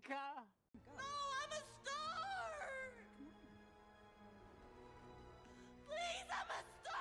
No, I'm a star! Please, I'm a star!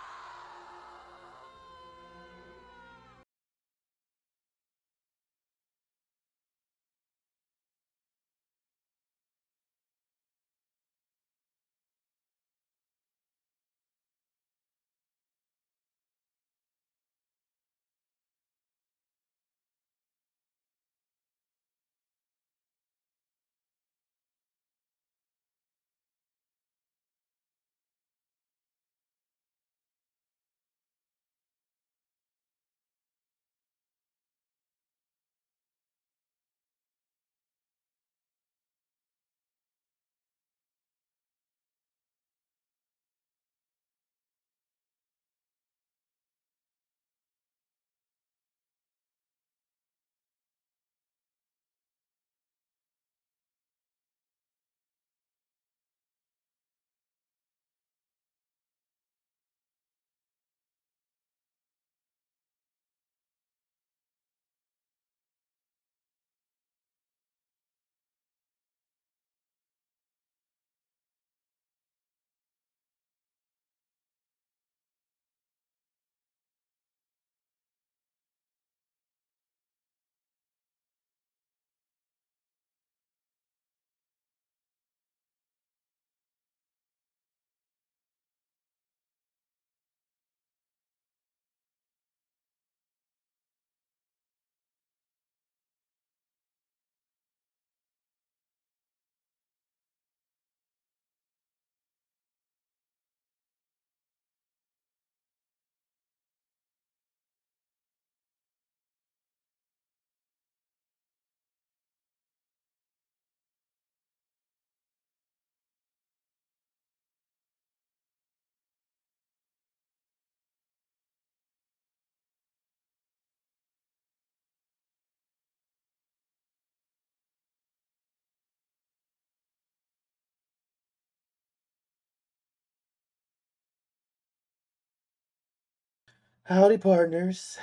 Howdy, partners.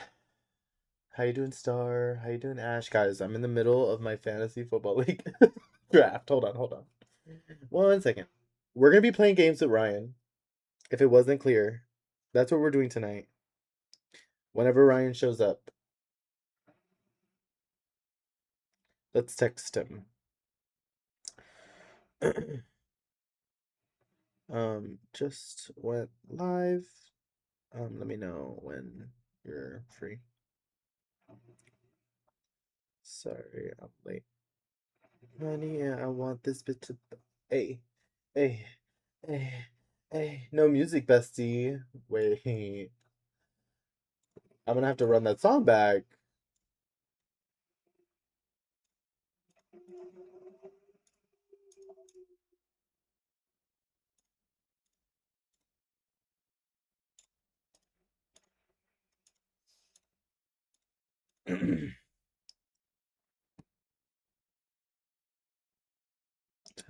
How you doing, Star? How you doing, Ash? Guys, I'm in the middle of my fantasy football league draft. Hold on. 1 second. We're gonna be playing games with Ryan. If it wasn't clear, that's what we're doing tonight. Whenever Ryan shows up, let's text him. Just went live. Let me know when you're free. Sorry, I'm late. Honey, I want this bit to. Hey, hey, hey, hey. No music, bestie. Wait. I'm gonna have to run that song back.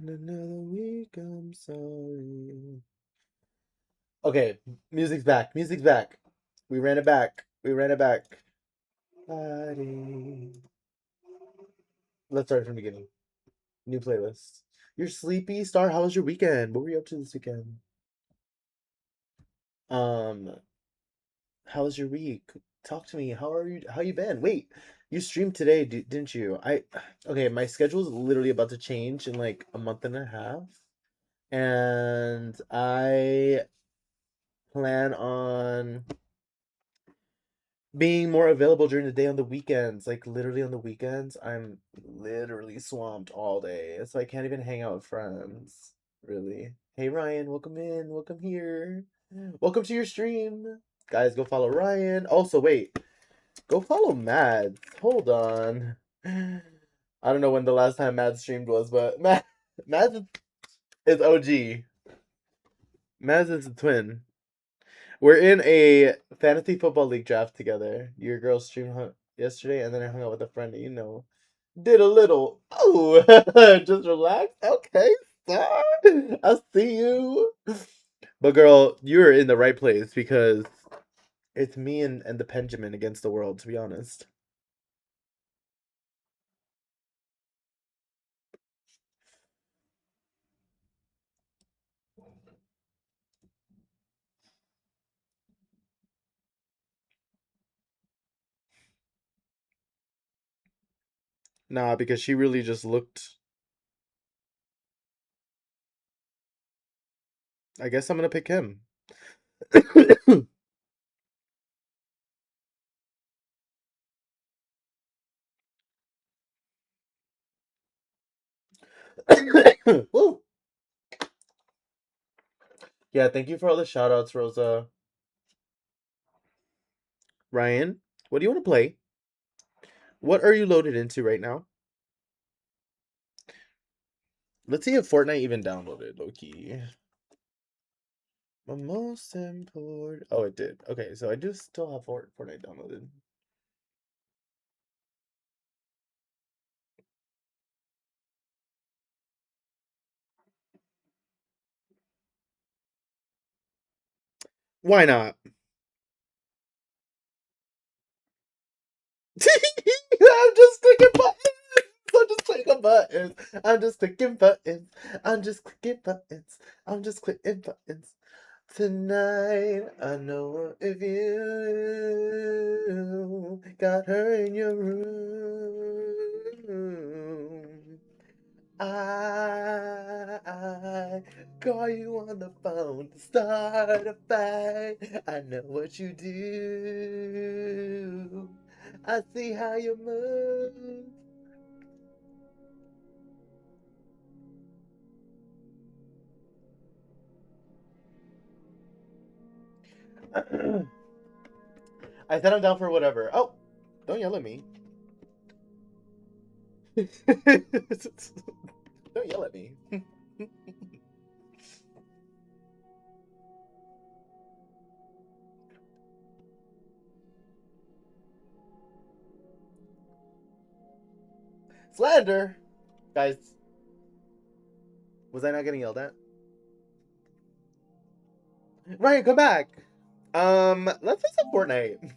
Another week, I'm sorry. Okay, music's back. Music's back. We ran it back. We ran it back. Buddy. Let's start from the beginning. New playlist. You're sleepy, Star. How was your weekend? What were you up to this weekend? Um, how was your week? Talk to me. How are you? How you been? Wait, you streamed today, didn't you? Okay. My schedule is literally about to change in like a month and a half, and I plan on being more available during the day on the weekends. Like literally on the weekends, I'm literally swamped all day, so I can't even hang out with friends. Really. Hey Ryan, welcome in. Welcome here. Welcome to your stream. Guys, go follow Ryan. Also, wait. Go follow Mads. Hold on. I don't know when the last time Mads streamed was, but Mads is OG. Mads is a twin. We're in a fantasy football league draft together. Your girl streamed yesterday, and then I hung out with a friend that you know. Did a little. Oh, just relax. Okay, star. I see you. But girl, you're in the right place because it's me and the Benjamin against the world, to be honest. Nah, because she really just looked. I guess I'm gonna pick him. Woo! Yeah, thank you for all the shout outs, Rosa. Ryan, what do you want to play? What are you loaded into right now? Let's see if Fortnite even downloaded, Loki. My most important. Oh, it did. Okay, so I do still have Fortnite downloaded. Why not? I'm just clicking buttons. I'm just clicking buttons. I'm just clicking buttons. I'm just clicking buttons. I'm just clicking buttons. Tonight, I know if you got her in your room. I call you on the phone to start a fight. I know what you do. I see how you move. I said I'm down for whatever. Oh, don't yell at me. Don't yell at me. Slander! Guys, was I not getting yelled at? Ryan, come back! Let's play some Fortnite.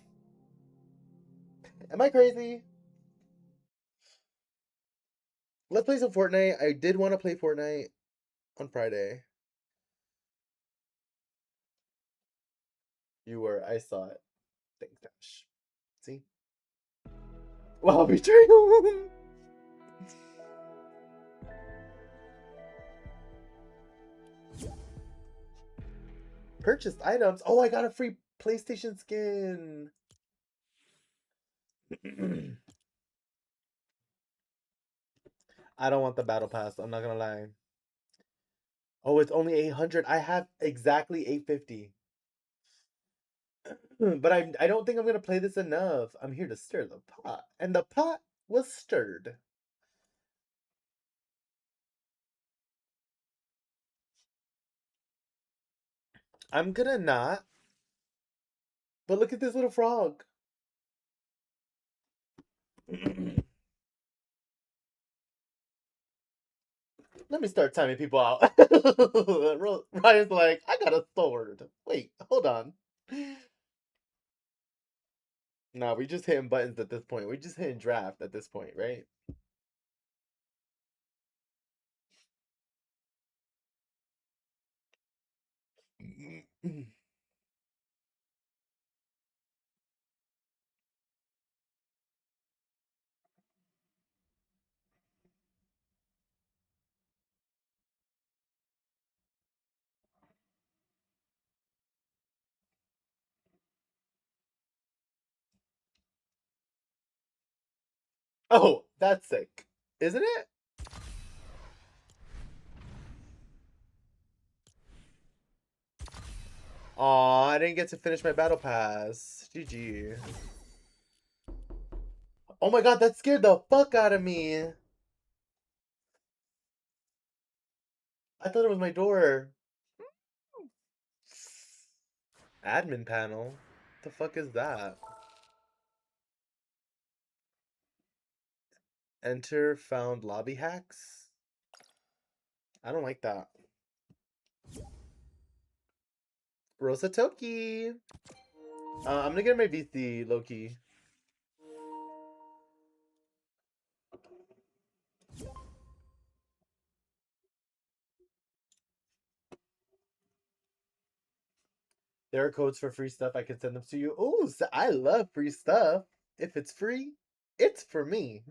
Am I crazy? Let's play some Fortnite. I did want to play Fortnite on Friday. You were. I saw it. Thanks, Dash. See? Wow, betrayal! Purchased items. Oh, I got a free PlayStation skin. I don't want the battle pass. I'm not gonna lie. Oh, it's only 800. I have exactly 850. But I don't think I'm gonna play this enough. I'm here to stir the pot, and the pot was stirred. I'm gonna not. But look at this little frog. Let me start timing people out. Ryan's like, I got a sword. Wait, hold on. Nah, we just hitting buttons at this point. We just hitting draft at this point, right? Oh, that's sick. Isn't it? Aw, I didn't get to finish my battle pass. GG. Oh my god, that scared the fuck out of me. I thought it was my door. Admin panel? The fuck is that? Enter found lobby hacks? I don't like that. Rosa Toki. I'm gonna get my VC, Loki. There are codes for free stuff. I can send them to you. Oh, I love free stuff. If it's free, it's for me.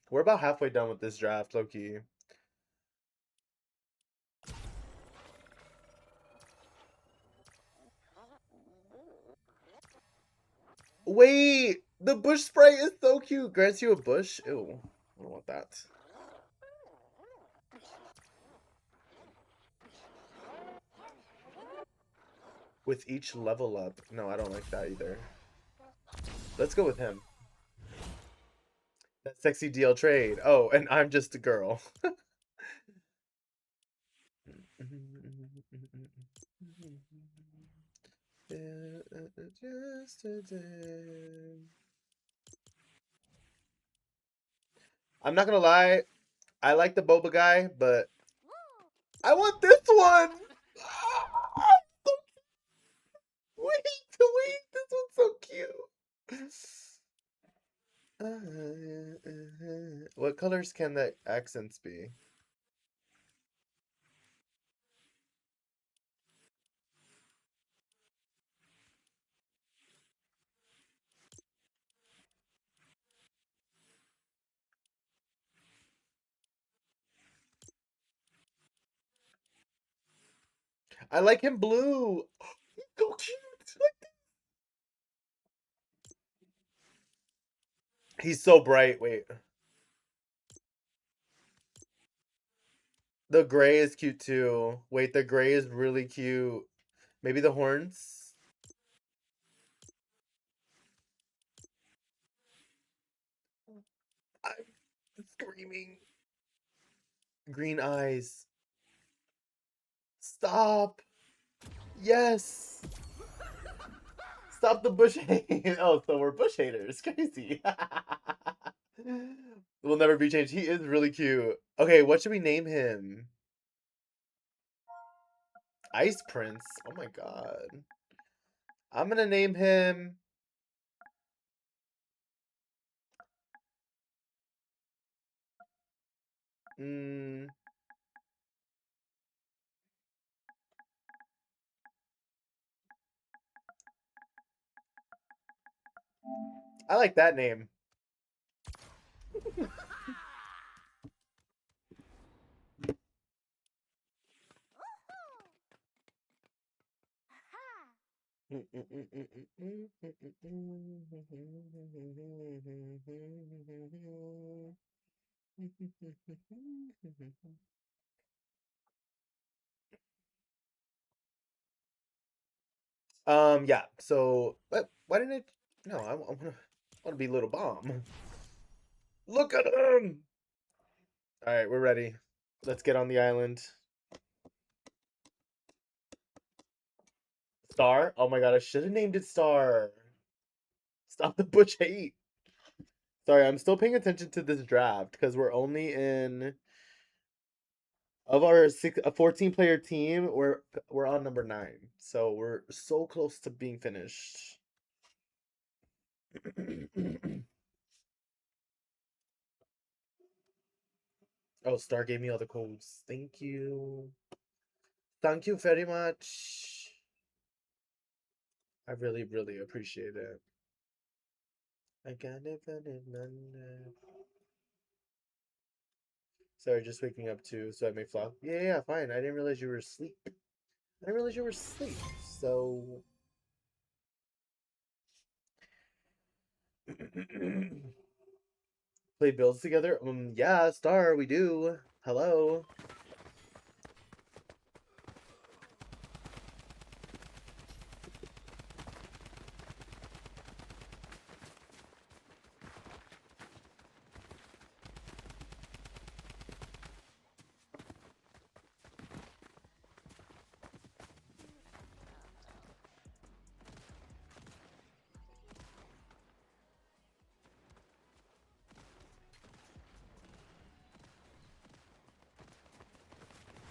We're about halfway done with this draft, low-key. Wait! The bush spray is so cute! Grants you a bush? Ew. I don't want that. With each level up. No, I don't like that either. Let's go with him. That sexy DL trade. Oh, and I'm just a girl. I'm not gonna lie, I like the boba guy, but I want this one. Wait, this one's so cute. What colors can the accents be? I like him blue. So cute. He's so bright. Wait. The gray is cute too. Wait, the gray is really cute. Maybe the horns? I'm screaming. Green eyes. Stop. Yes. Stop the bush hate. Oh, so we're bush haters. Crazy. Will never be changed. He is really cute. Okay, what should we name him? Ice Prince. Oh my god. I'm gonna name him. Mm, I like that name. Yeah. So, why didn't it? No, I want to be Little Bomb. Look at him. All right, we're ready. Let's get on the island. Star? Oh my god, I should have named it Star. Stop the butch hate. Sorry, I'm still paying attention to this draft because we're only in of our 14 player team. We're on number 9, so we're so close to being finished. Oh, Star gave me all the codes. Thank you. Thank you very much. I really, really appreciate it. I got it. Sorry, just waking up too, so I may flop. Yeah, fine. I didn't realize you were asleep. I didn't realize you were asleep. So play builds together? Yeah, Star, we do. Hello.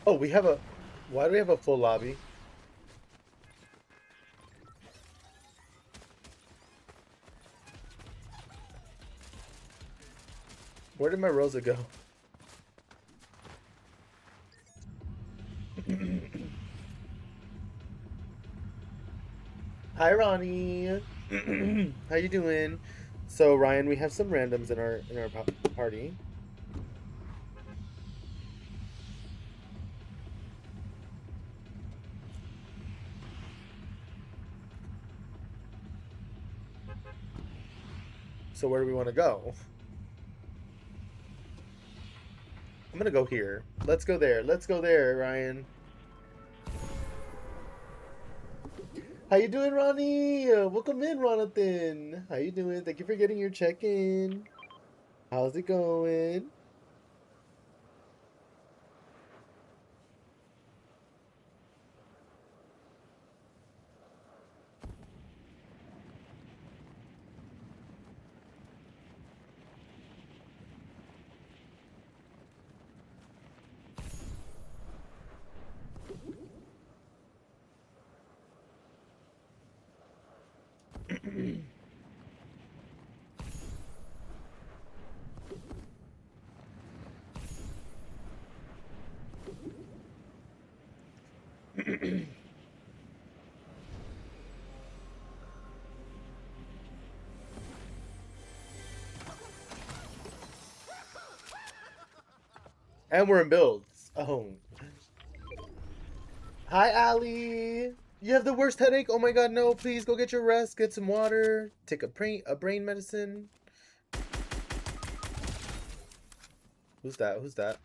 Oh, we have a... Why do we have a full lobby? Where did my Rosa go? Hi, Ronnie. How you doing? So, Ryan, we have some randoms in our party. So, where do we want to go? I'm gonna go here. Let's go there. Let's go there, Ryan. How you doing, Ronnie? Welcome in, Ronathan. How you doing? Thank you for getting your check-in. How's it going? And we're in builds. Oh. Hi, Allie. You have the worst headache? Oh my god, no. Please go get your rest. Get some water. Take a brain medicine. Who's that? Who's that?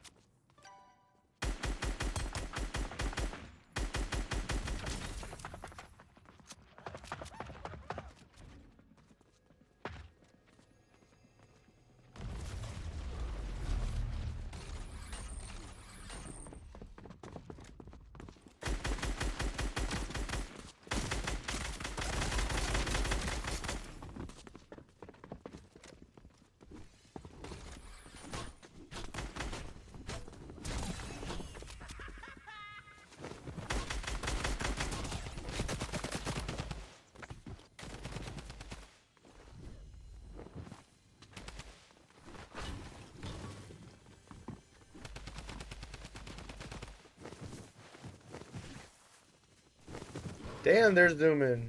Damn, there's zooming.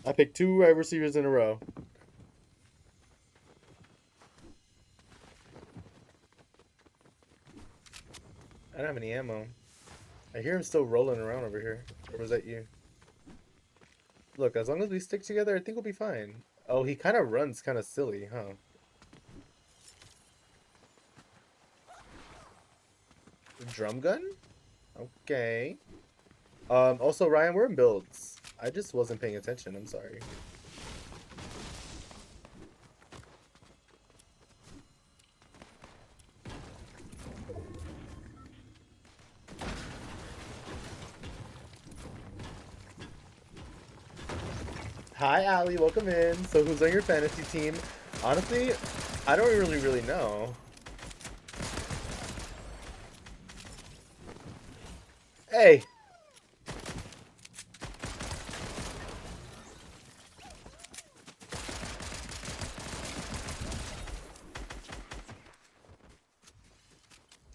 I picked 2 wide receivers in a row. I don't have any ammo. I hear him still rolling around over here. Or was that you? Look, as long as we stick together, I think we'll be fine. Oh, he kind of runs kind of silly, huh? Drum gun? Okay. Also, Ryan, we're in builds. I just wasn't paying attention. I'm sorry. Hi, Allie. Welcome in. So, who's on your fantasy team? Honestly, I don't really know. Hey.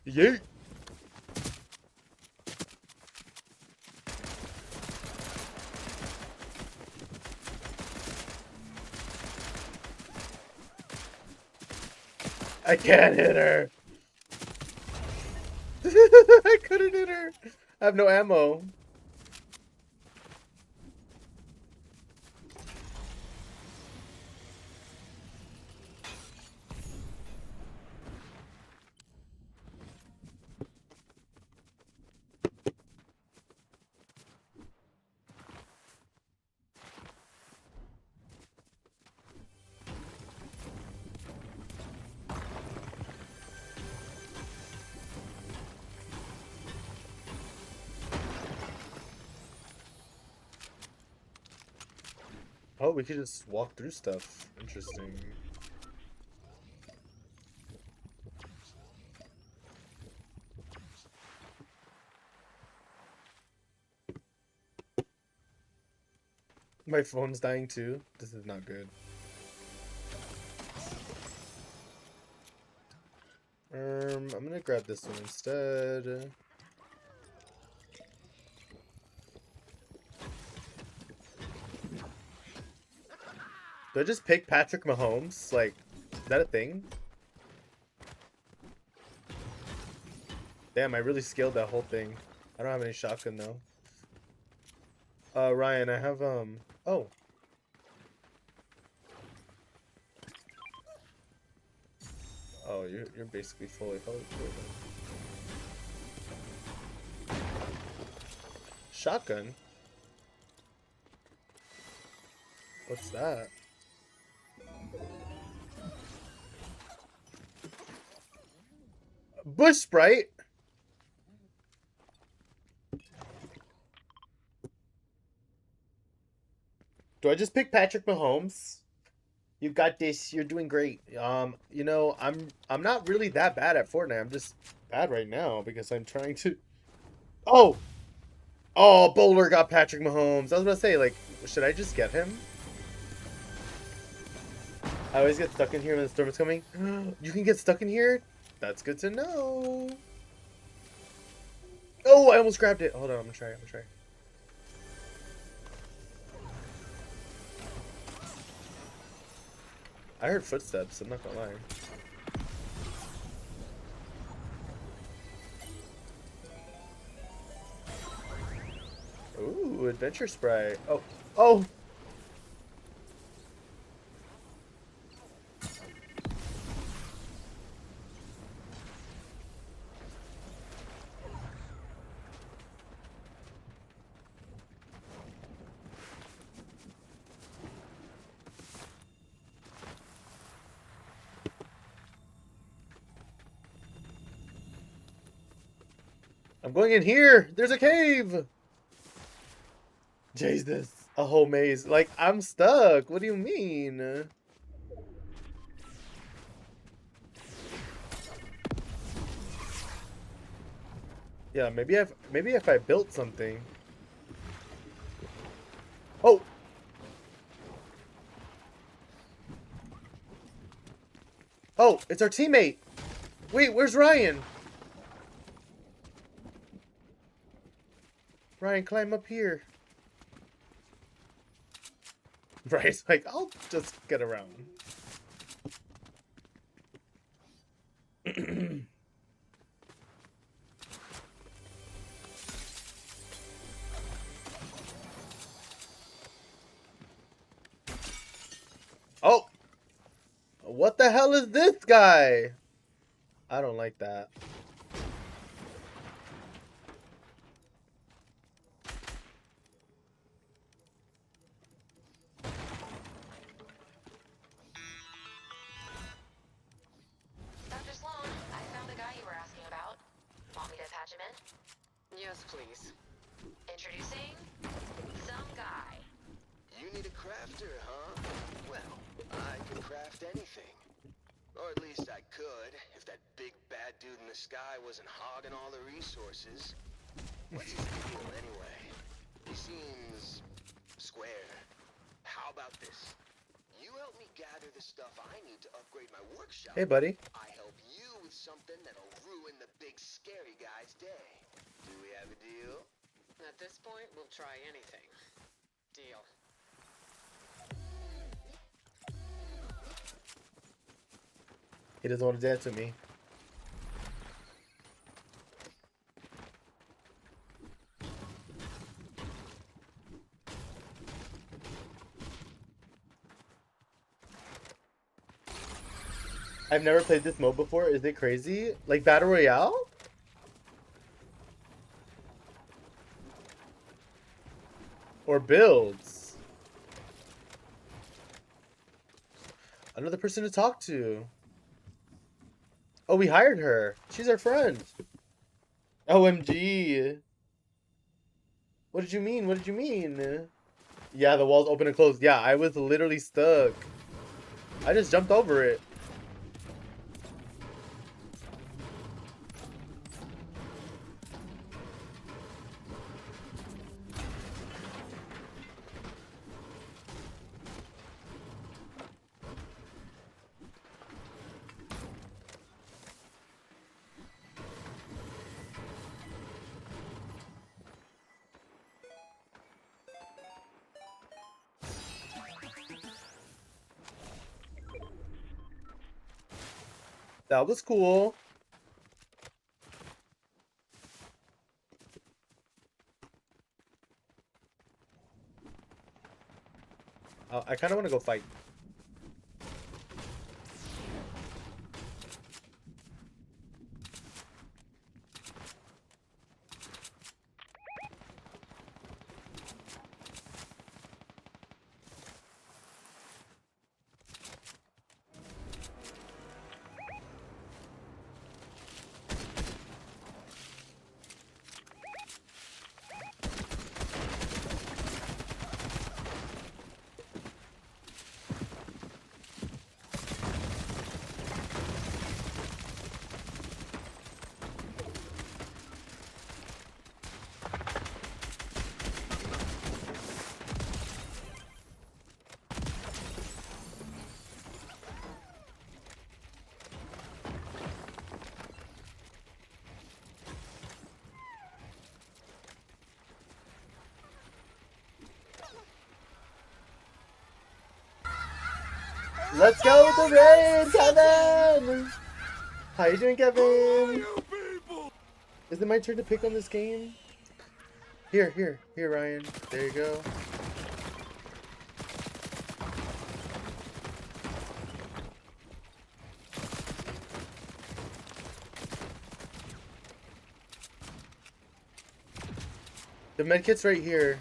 Yeet. I can't hit her. I couldn't hit her. I have no ammo. Oh, we could just walk through stuff. Interesting. My phone's dying too. This is not good. I'm gonna grab this one instead. Do I just pick Patrick Mahomes? Like, is that a thing? Damn, I really scaled that whole thing. I don't have any shotgun though. Ryan, I have oh. Oh, you're basically fully healed. Shotgun? What's that? Bush Sprite? Do I just pick Patrick Mahomes? You got this. You're doing great. You know, I'm not really that bad at Fortnite. I'm just bad right now because I'm trying to. Oh, oh, Bowler got Patrick Mahomes. I was about to say, like, should I just get him? I always get stuck in here when the storm is coming. You can get stuck in here? That's good to know. Oh, I almost grabbed it. Hold on, I'm gonna try. I heard footsteps. I'm not gonna lie. Ooh, adventure sprite. Oh, oh. I'm going in here. There's a cave. Jesus, a whole maze. Like, I'm stuck. What do you mean? Yeah, maybe if I built something. Oh. Oh, it's our teammate. Wait, where's Ryan? Ryan, climb up here. Ryan's like, I'll just get around. Oh! What the hell is this guy? I don't like that. Dr. Sloan, I found the guy you were asking about. Want me to patch him in? Yes, please. Introducing some guy. You need a crafter, huh? Well, I can craft anything. Or at least I could, if that big bad dude in the sky wasn't hogging all the resources. What's his deal, anyway? He seems square. How about this? You help me gather the stuff I need to upgrade my workshop. Hey, buddy. I help you with something that'll ruin the big scary guy's day. Do we have a deal? At this point, we'll try anything. Deal. He doesn't want to dance with me. I've never played this mode before. Is it crazy? Like Battle Royale? Or builds? Another person to talk to. Oh, we hired her. She's our friend. OMG. What did you mean? What did you mean? Yeah, the walls open and close. Yeah, I was literally stuck. I just jumped over it. That was cool. I kind of want to go fight. Let's go with the raid, Kevin! How you doing, Kevin? Is it my turn to pick on this game? Here, Ryan. There you go. The medkit's right here.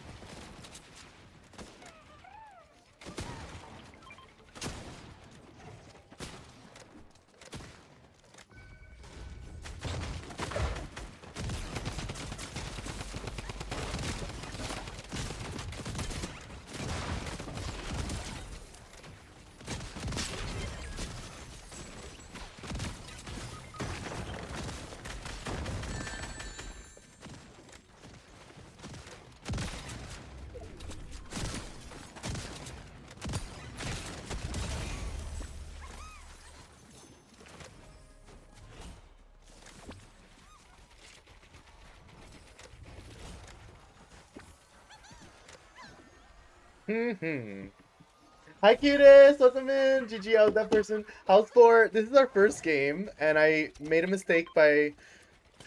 Hi, cutest. Welcome in. GG, I was that person. House 4. This is our first game, and I made a mistake by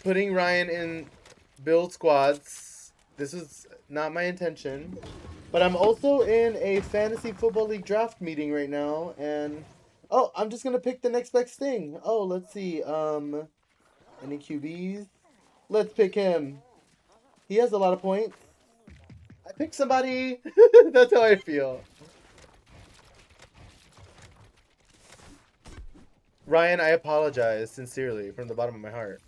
putting Ryan in build squads. This was not my intention. But I'm also in a fantasy football league draft meeting right now, and oh, I'm just gonna pick the next best thing. Oh, let's see. Any QBs? Let's pick him. He has a lot of points. I picked somebody. That's how I feel. Ryan, I apologize sincerely from the bottom of my heart.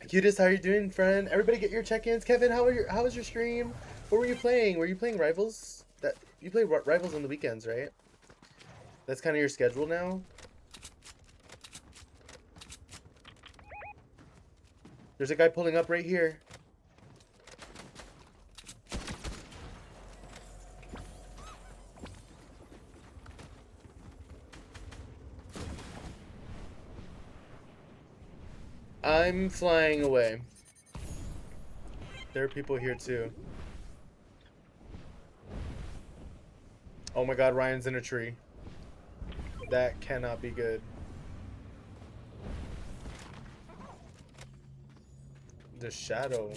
Cutest, how are you doing, friend? Everybody get your check-ins. Kevin, how was your stream? What were you playing? Were you playing Rivals? That you play Rivals on the weekends, right? That's kind of your schedule now? There's a guy pulling up right here. I'm flying away. There are people here too. Oh my god, Ryan's in a tree. That cannot be good. The shadow.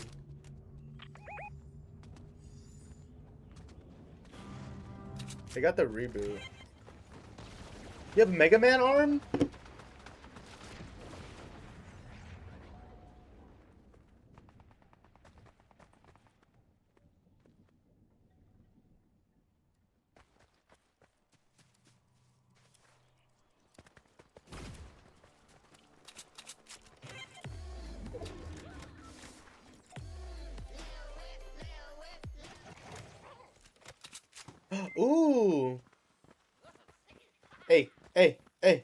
They got the reboot. You have Mega Man arm? Ooh. Hey, hey, hey,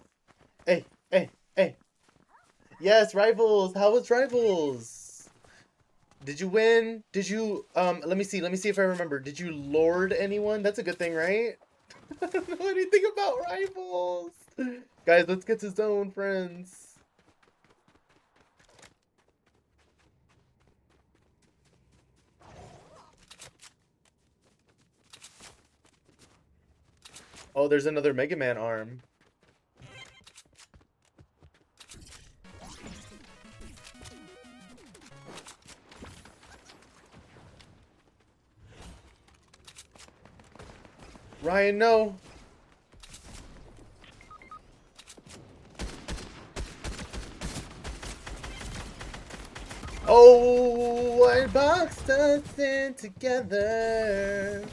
hey, hey, hey. Yes, Rivals. How was Rivals? Did you win? Did you let me see. Let me see if I remember. Did you lord anyone? That's a good thing, right? I don't know anything about Rivals. Guys, let's get to zone, friends. Oh, there's another Mega Man arm. Ryan, no. Oh, I boxed us in together.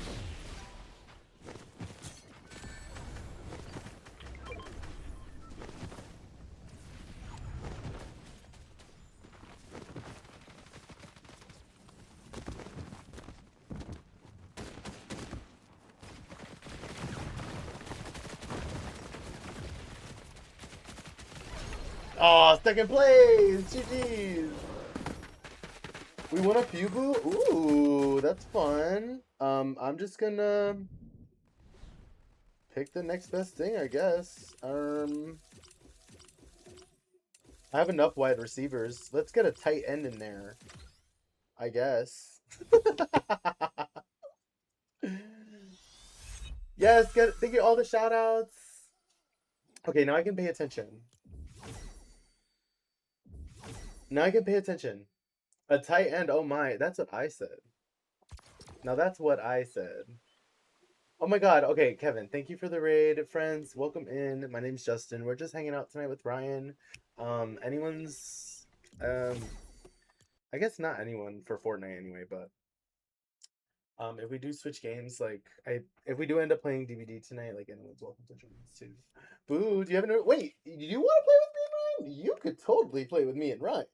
Oh, second place! GG's! We won a Fubu? Ooh, that's fun. I'm just gonna pick the next best thing, I guess. I have enough wide receivers. Let's get a tight end in there, I guess. Yes, thank you all the shout outs. Okay, now I can pay attention. Now I can pay attention. A tight end, oh my, that's what I said. Now that's what I said. Oh my god, okay, Kevin, thank you for the raid. Friends, welcome in. My name's Justin. We're just hanging out tonight with Ryan. Anyone's I guess not anyone for Fortnite anyway, but if we do switch games, like if we do end up playing DVD tonight, like anyone's welcome to join us too. Boo, do you have any wait, you wanna play with me and Ryan? You could totally play with me and Ryan.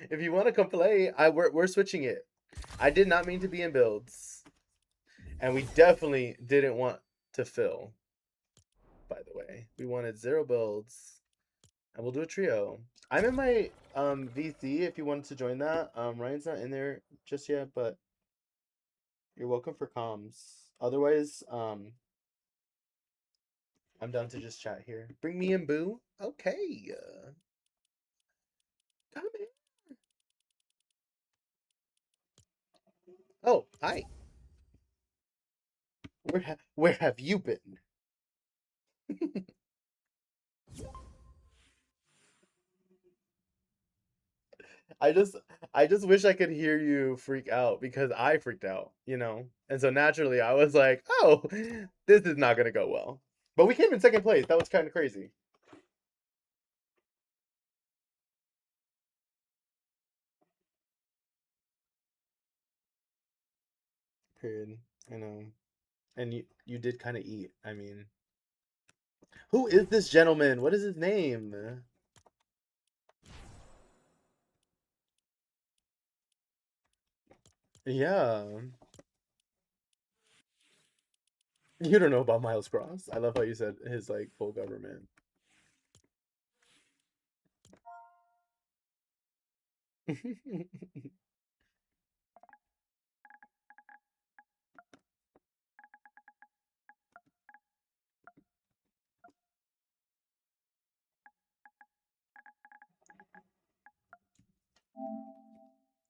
If you wanna come play, we're switching it. I did not mean to be in builds. And we definitely didn't want to fill, by the way. We wanted 0 builds. And we'll do a trio. I'm in my VC if you wanted to join that. Ryan's not in there just yet, but you're welcome for comms. Otherwise, I'm down to just chat here. Bring me in, boo. Okay. Come in. Oh, hi. Where have you been? I just I just wish I could hear you freak out because I freaked out, you know? And so naturally I was like, "Oh, this is not going to go well." But we came in second place. That was kind of crazy. Period. I know. And you did kind of eat. I mean, who is this gentleman? What is his name? Yeah. You don't know about Miles Cross. I love how you said his like full government.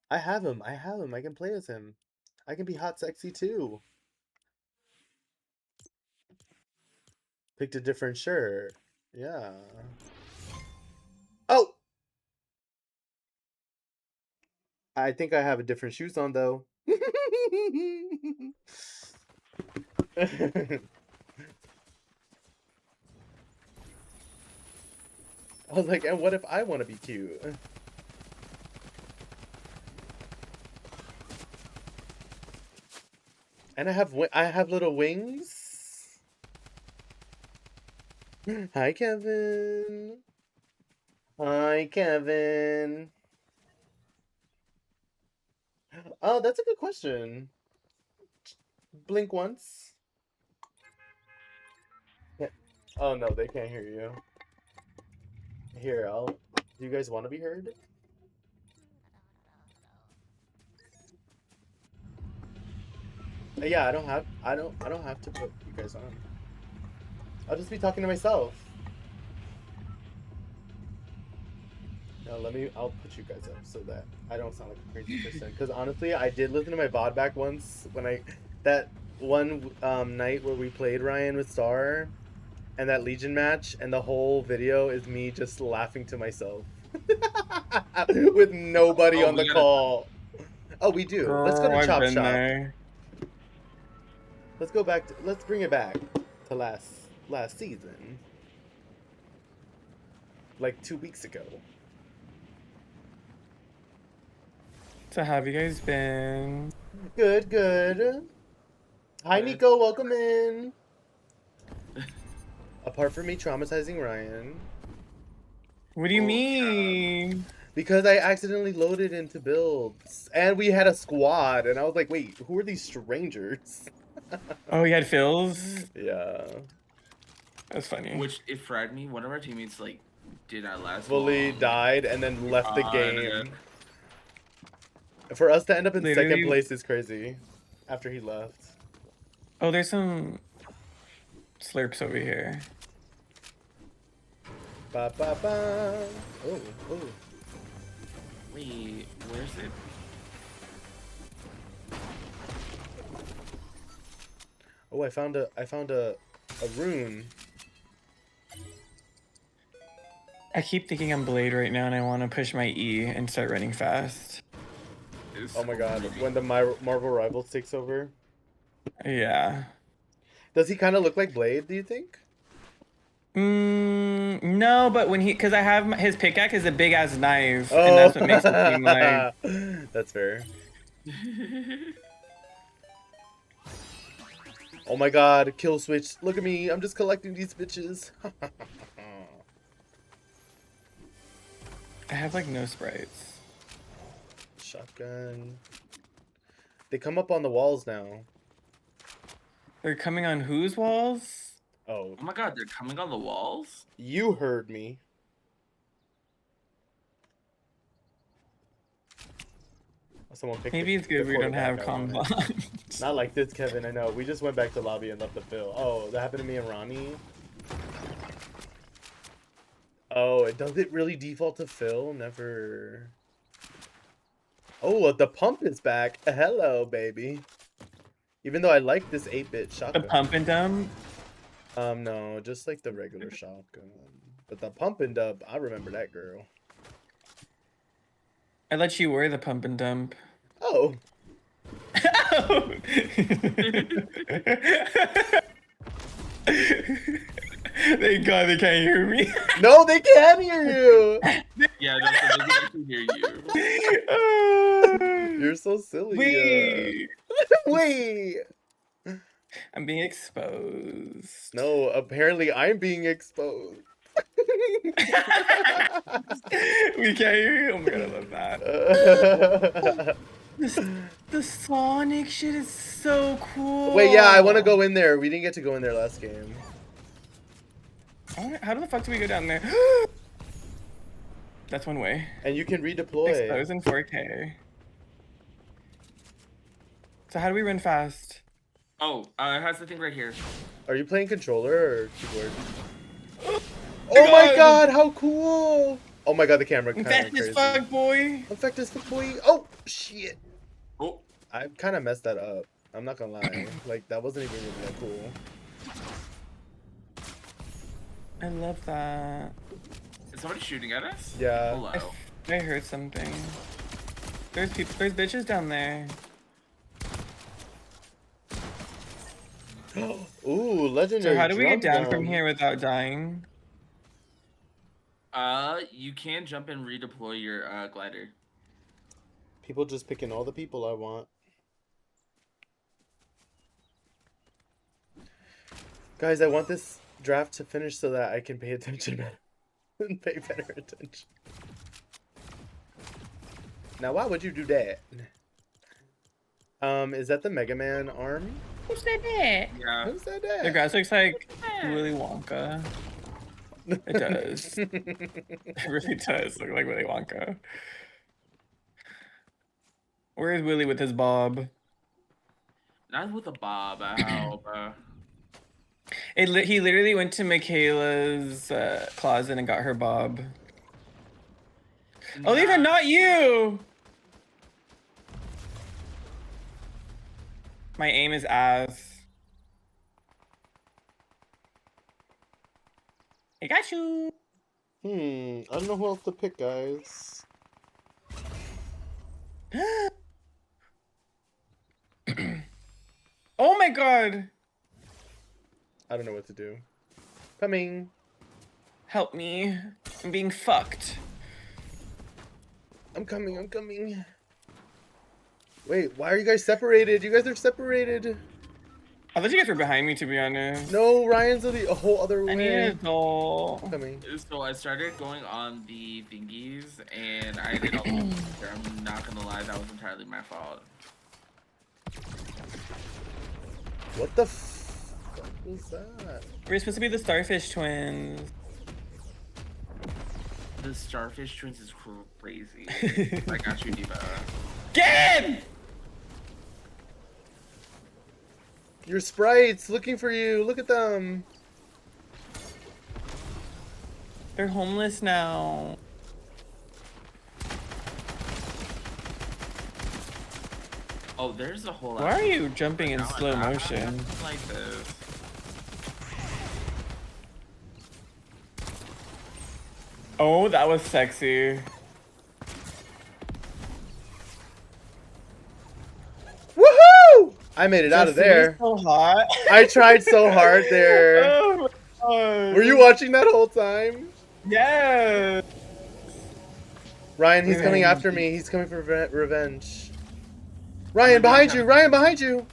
I have him. I have him. I can play as him. I can be hot sexy too. Picked a different shirt. Yeah. Oh, I think I have a different shoes on though. I was like, and what if I want to be cute? And I have little wings. Hi, Kevin. Hi, Kevin. Oh, that's a good question. Blink once. Oh no, they can't hear you. Here, I'll. Do you guys want to be heard? Yeah, I don't have to put you guys on. I'll just be talking to myself. No, I'll put you guys up so that I don't sound like a crazy person. Because honestly, I did listen to my VOD back once when that one night where we played Ryan with Star and that Legion match, and the whole video is me just laughing to myself. With nobody on the call. Oh, we do. Let's go Girl, to I've Chop been Shop. there. Let's go back. Let's bring it back to last season, like 2 weeks ago. So how have you guys been? Good, good. Hi, Nico. Welcome in. Apart from me traumatizing Ryan. What do you mean? Because I accidentally loaded into builds, and we had a squad, and I was like, "Wait, who are these strangers?" Oh, you had fills? Yeah. That's funny. Which it fried me. One of our teammates like did not last Fully long. died and then left the God. game. For us to end up in Literally- second place is crazy. After he left. Oh, there's some slurps over here. Ba ba ba. Oh, oh. Wait, where's it? Oh, I found a rune. I keep thinking I'm Blade right now, and I want to push my E and start running fast. Oh my god, when the Marvel Rivals takes over. Yeah. Does he kind of look like Blade, do you think? No, but because I have his pickaxe is a big ass knife, Oh. and that's what makes it seem like. That's fair. Oh my god, kill switch. Look at me, I'm just collecting these bitches. I have like no sprites. Shotgun. They come up on the walls now. They're coming on whose walls? Oh. Oh my god, they're coming on the walls? You heard me. Someone picked Maybe it's good we don't have combat. combat. Not like this, Kevin. I know. We just went back to lobby and left the fill. Oh, that happened to me and Ronnie. Oh, does it really default to fill? Never. Oh, the pump is back. Hello, baby. Even though I like this 8-bit shotgun. The pump and dump? No, just like the regular shotgun. But the pump and dump, I remember that girl. I let you wear the pump and dump. Oh. Thank God they can't hear me. No, they can hear you. Yeah, no, so they can actually hear you. You're so silly. Wait. Wait. I'm being exposed. No, apparently I'm being exposed. We can't hear you. Oh my God, I love that. The Sonic shit is so cool. Wait, yeah, I want to go in there. We didn't get to go in there last game. How the fuck do we go down there? That's one way. And you can redeploy. Expose in 4K. So how do we run fast? Oh, it has the thing right here. Are you playing controller or keyboard? Oh my god, how cool! Oh my god, the camera kind of Infect crazy. as fuck, boy. Infect as fuck, boy. Oh, shit. Oh. I kind of messed that up. I'm not gonna lie. Like, that wasn't even really that cool. I love that. Is somebody shooting at us? Yeah. Hello. I heard something. There's bitches down there. Ooh, legendary. So how do we get down drum from gun. here without dying? You can jump and redeploy your glider. People just picking all the people I want. Guys, I want this draft to finish so that I can pay attention and pay better attention. Now, why would you do that? Is that the Mega Man arm? Who said that? Yeah. Who said The that? grass looks like Willy Wonka. It does. It really does look like Willy Wonka. Where is Willy with his bob? Not with a bob. How? He literally went to Michaela's closet and got her bob. Oh, Lisa, not you! My aim is ass. I got you. I don't know who else to pick, guys. Oh my god. I don't know what to do. Coming. Help me. I'm being fucked. I'm coming, I'm coming. Wait, why are you guys separated? You guys are separated. I thought you guys were behind me, to be honest. No, Ryan's a whole other way. I need a doll. Coming. So I started going on the thingies, and I did all the I'm not gonna lie, that was entirely my fault. What the fuck was that? We're supposed to be the Starfish Twins. The Starfish Twins is crazy. I got you, Diva. Get him! Your sprites looking for you. Look at them. They're homeless now. Oh, there's a whole lot. Why are you jumping in No, slow I motion? like this. Oh, that was sexy. Woohoo! I made it out of Justin, you're there. so hot. I tried so hard there. Oh my god. Were you watching that whole time? Yes. Ryan, he's coming Revenge. after me. He's coming for revenge. Ryan, behind you! Ryan, behind you!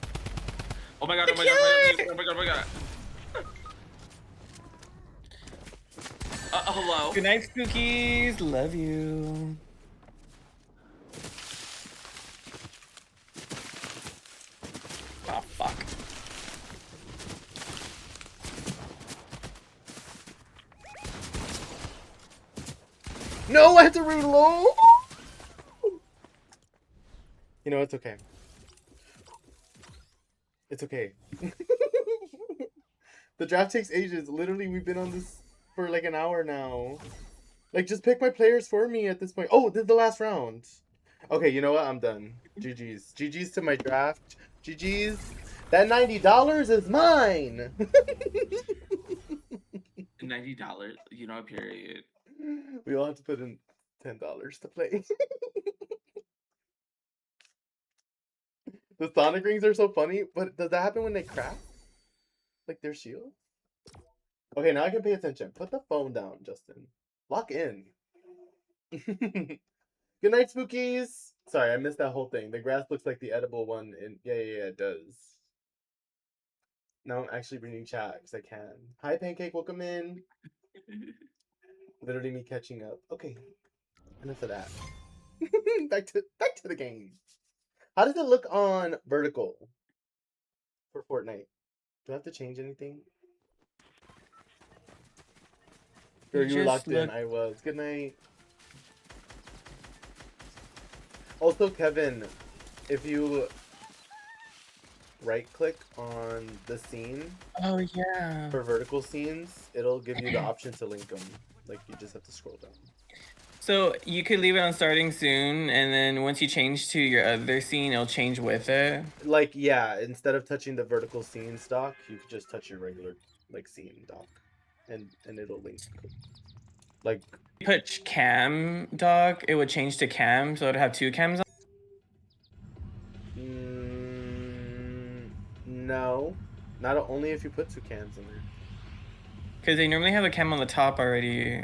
Oh my god, oh my god, oh my god, oh my god, oh my god. Hello? Good night, Spookies. Love you. Oh, fuck. No, I have to reload! You know, it's okay. It's okay. The draft takes ages. Literally, we've been on this for like an hour now. Like, just pick my players for me at this point. Oh, this is the last round. Okay, you know what? I'm done. GG's. GG's to my draft. GG's. That $90 is mine! $90, you know, period. We all have to put in $10 to play. The Sonic rings are so funny, but does that happen when they crack? Like their shield? Okay, now I can pay attention. Put the phone down, Justin. Lock in. Good night, spookies. Sorry, I missed that whole thing. The grass looks like the edible one. Yeah, it does. Now I'm actually reading chat because I can. Hi, Pancake. Welcome in. Literally me catching up. Okay, enough of that. back to the game. How does it look on vertical for Fortnite? Do I have to change anything? Or you were locked in. I was. Good night. Also, Kevin, if you right click on the scene Oh, yeah. for vertical scenes, it'll give you the option to link them. Like, you just have to scroll down. So you could leave it on starting soon, and then once you change to your other scene, it'll change with it. Like, yeah, instead of touching the vertical scene dock, you could just touch your regular, like, scene dock. And it'll link. Like, You put cam dock, it would change to cam, so it'd have two cams on. No. Not only if you put two cams in there. Because they normally have a cam on the top already.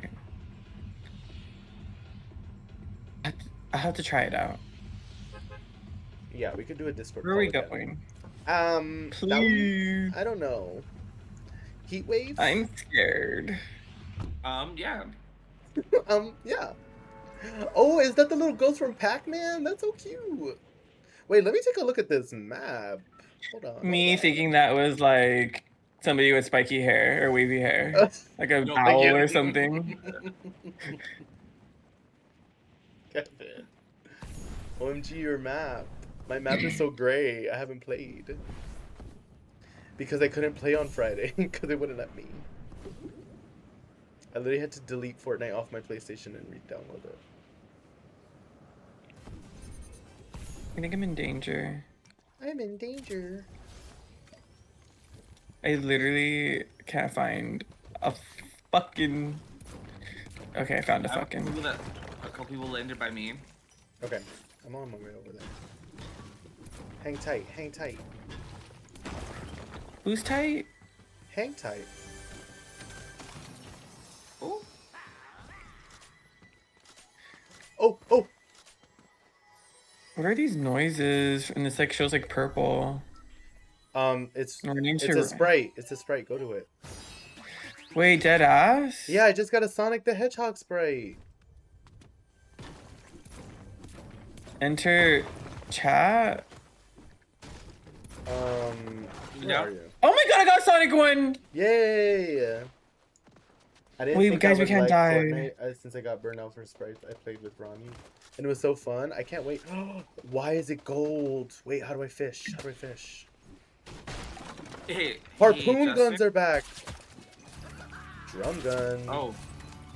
I have to try it out. Yeah, we could do a Discord. Where are we call going? again. Please. I don't know. Heat wave? I'm scared. Yeah. Yeah. Oh, is that the little ghost from Pac-Man? That's so cute. Wait, let me take a look at this map. Hold on. Me thinking that was like somebody with spiky hair or wavy hair, like a No, owl or something. Kevin. OMG, your map. My map is so gray. I haven't played. Because I couldn't play on Friday because they wouldn't let me. I literally had to delete Fortnite off my PlayStation and re-download it. I think I'm in danger. I'm in danger. I literally can't find a fucking. Okay, I found a I have fucking. a couple people landed by me. Okay, I'm on my way over there. Hang tight, hang tight. Who's tight? Hang tight. Oh, Oh, oh! What are these noises? And this like shows like purple. It's I need a to- Sprite. It's a Sprite. Go to it. Wait, dead ass? Yeah, I just got a Sonic the Hedgehog Sprite. Enter chat. Where Yeah. are you? Oh my god, I got Sonic one! Yay! I didn't Wait, think guys, I we would can't like die. Fortnite, since I got burned out for Sprites. I played with Ronnie, and it was so fun. I can't wait. Why is it gold? Wait, how do I fish? How do I fish? hey, Harpoon hey, guns are back. Drum gun. Oh,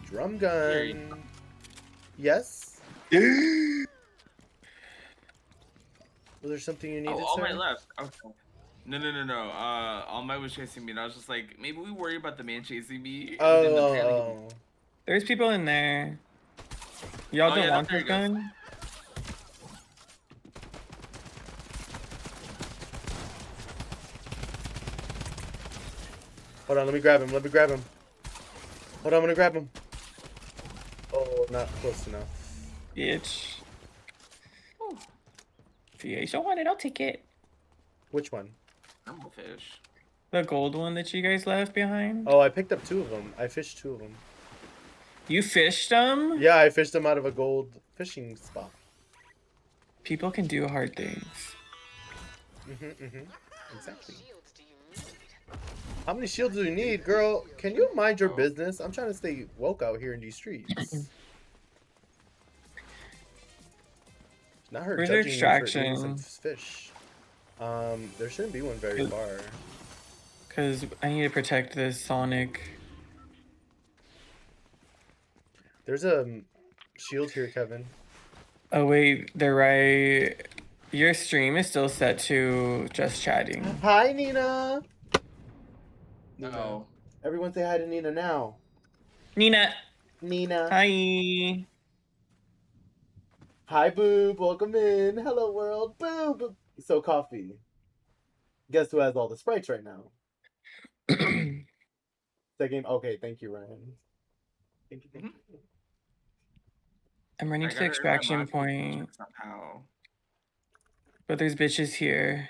Drum Here you gun. Yes. Was there something you needed, all sir? my left. Okay. No. All my was chasing me, and I was just like, maybe we worry about the man chasing me. And then the Oh. There's people in there. Y'all Oh, don't yeah, want there this he goes. gun? Hold on, let me grab him. Let me grab him. Hold on, I'm gonna grab him. Oh, not close enough. Bitch. If you guys don't want it, I'll take it. Which one? Normal fish. The gold one that you guys left behind? Oh, I picked up 2 of them. I fished 2 of them. You fished them? Yeah, I fished them out of a gold fishing spot. People can do hard things. Exactly. Shields do you need? How many shields do you need, girl? Can you mind your business? I'm trying to stay woke out here in these streets. Not her Where's judging their me for eating extraction? some fish. There shouldn't be one very far. Because I need to protect this Sonic. There's a shield here, Kevin. Oh wait, they're right. Your stream is still set to just chatting. Hi, Nina. No. Everyone say hi to Nina now. Nina. Nina. Hi. Hi, Boob. Welcome in. Hello, world. Boob. So, Coffee. Guess who has all the sprites right now? That game. Okay, thank you, Ryan. Thank you. Thank you. I'm running I to the gotta earn my extraction mod point, somehow. but there's bitches here.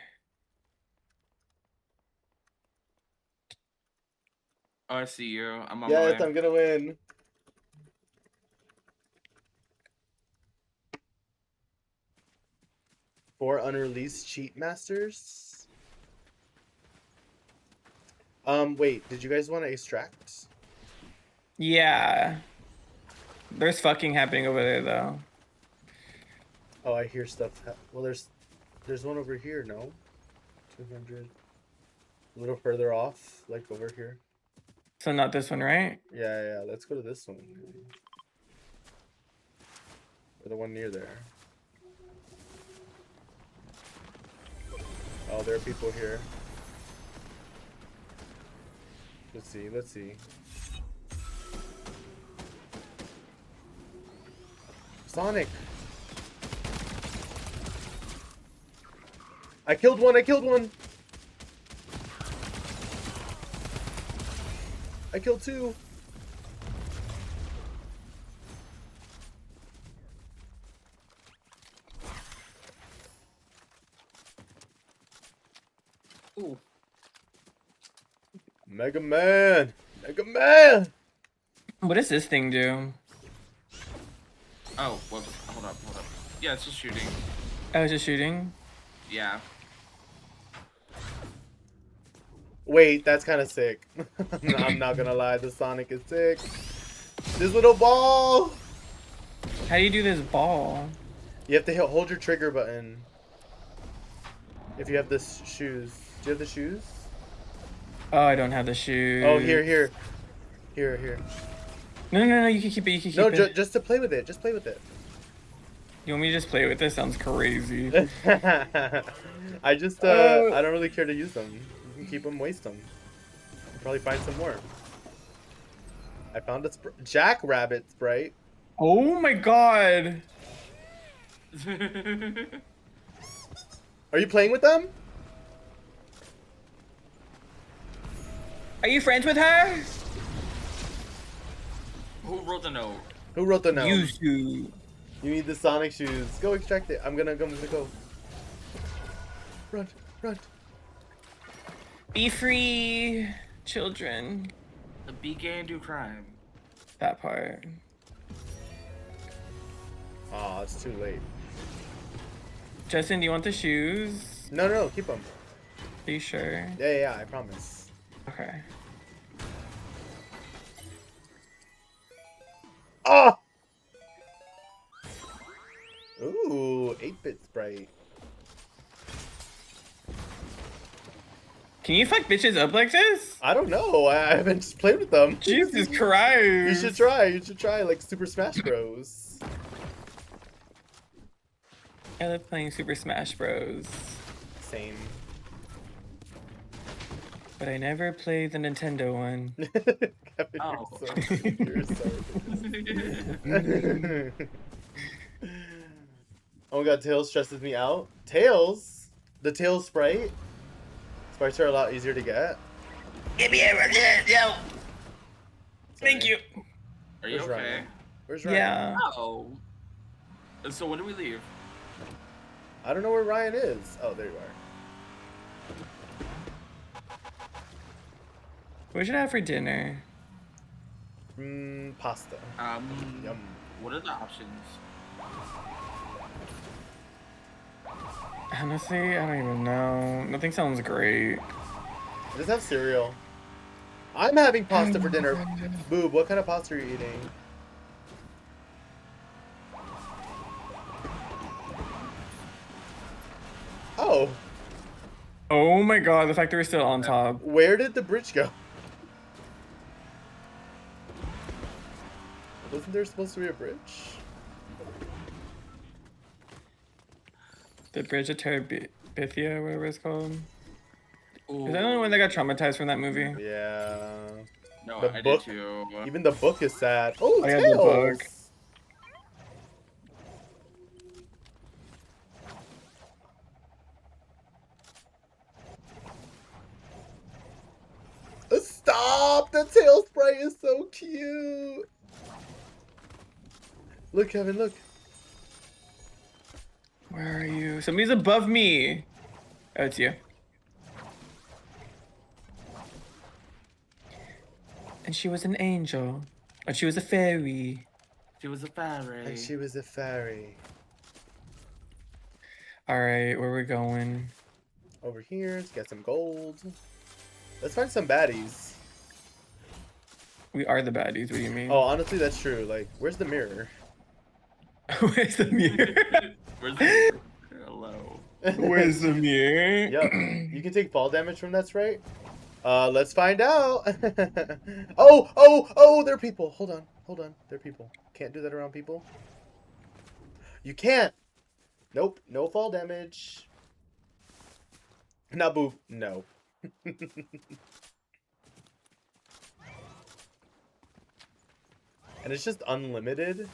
Oh, I see you. I'm on my Yes, way. I'm gonna win. Four unreleased cheat masters. Wait, did you guys want to extract? Yeah. There's fucking happening over there though. Oh, I hear stuff. Well, there's one over here. No, 200. A little further off, like over here. So not this one, right? Yeah. Let's go to this one. Or the one near there. Oh, there are people here. Let's see. Sonic! I killed one! I killed 2! Ooh. Mega Man! What does this thing do? Oh, whoops. Hold up. Yeah, it's just shooting. I was just shooting. Yeah. Wait, that's kind of sick. I'm not gonna lie, the Sonic is sick. This little ball. How do you do this ball? You have to hold your trigger button. If you have the shoes. Do you have the shoes? Oh, I don't have the shoes. Oh, here. Here. No, you can keep it, you can keep No, it. just to play with it. Just play with it. You want me to just play with this? Sounds crazy. I don't really care to use them. You can keep them, waste them. You'll probably find some more. I found a jackrabbit sprite. Oh my god. Are you playing with them? Are you friends with her? Who wrote the note? Who wrote the note? You two. You need the Sonic shoes. Go extract it. I'm gonna go. Run. Be free, children. The began do crime. That part. Aw, it's too late. Justin, do you want the shoes? No, keep them. Are you sure? Yeah, I promise. Okay. Oh! Ooh, 8-bit sprite. Can you fuck bitches up like this? I don't know. I haven't just played with them. Jesus Christ. You should try like Super Smash Bros. I love playing Super Smash Bros. Same. But I never played the Nintendo one. Kevin, Oh. you're so Oh my god, Tails stresses me out. Tails? The Tails sprite? Sprites are a lot easier to get. Give me a yo. Thank you. Are you Where's okay? Ryan? Where's Ryan? Yeah. Oh. So when do we leave? I don't know where Ryan is. Oh, there you are. What should I have for dinner? Pasta. Yum. What are the options? Honestly, I don't even know. Nothing sounds great. Just have cereal. I'm having pasta for dinner. Boob, what kind of pasta are you eating? Oh, Oh my god, the fact that we're still on top. where did the bridge go? Wasn't there supposed to be a bridge? The Bridge of Terabithia, whatever it's called. Ooh. Is that the only one that got traumatized from that movie? Yeah. No, The I book- did too. Even the book is sad. Oh, I had the Tails! book. Stop! The Tails sprite is so cute! Look, Kevin, look. Where are you? Somebody's above me. Oh, it's you. And she was an angel. And she was a fairy. She was a fairy. And she was a fairy. Alright, where we going? Over here, let's get some gold. Let's find some baddies. We are the baddies, what do you mean? Oh, honestly, that's true. Like, where's the mirror? Where's the mirror? Where's the... Hello. Where's the mirror? Yep. You can take fall damage from that sprite. Let's find out. Oh, they're people. Hold on. They're people. Can't do that around people. You can't. Nope. No fall damage. Not boob. No. And it's just unlimited.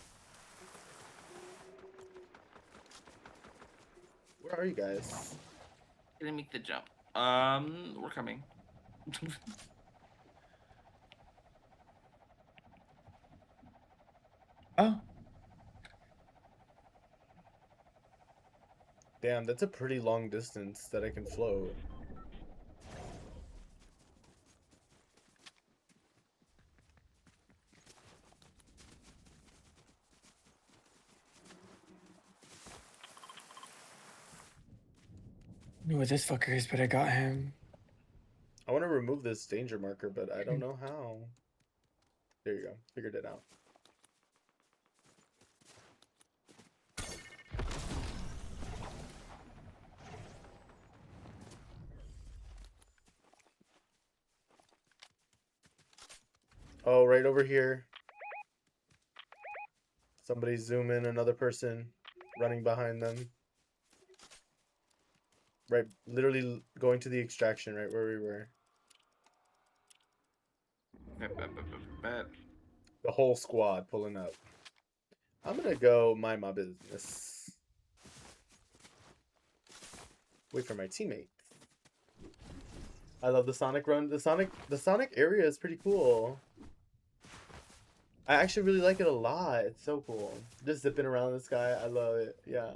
Where are you guys? Gonna make the jump. We're coming. Oh. Damn, that's a pretty long distance that I can float. I don't know what this fucker is, but I got him. I want to remove this danger marker, but I don't know how. There you go. Figured it out. Oh, right over here. Somebody zoom in, another person running behind them. Right, literally going to the extraction right where we were. Bet. The whole squad pulling up. I'm gonna go mind my business. Wait for my teammates. I love the Sonic run. The Sonic area is pretty cool. I actually really like it a lot. It's so cool. Just zipping around in the sky. I love it. Yeah.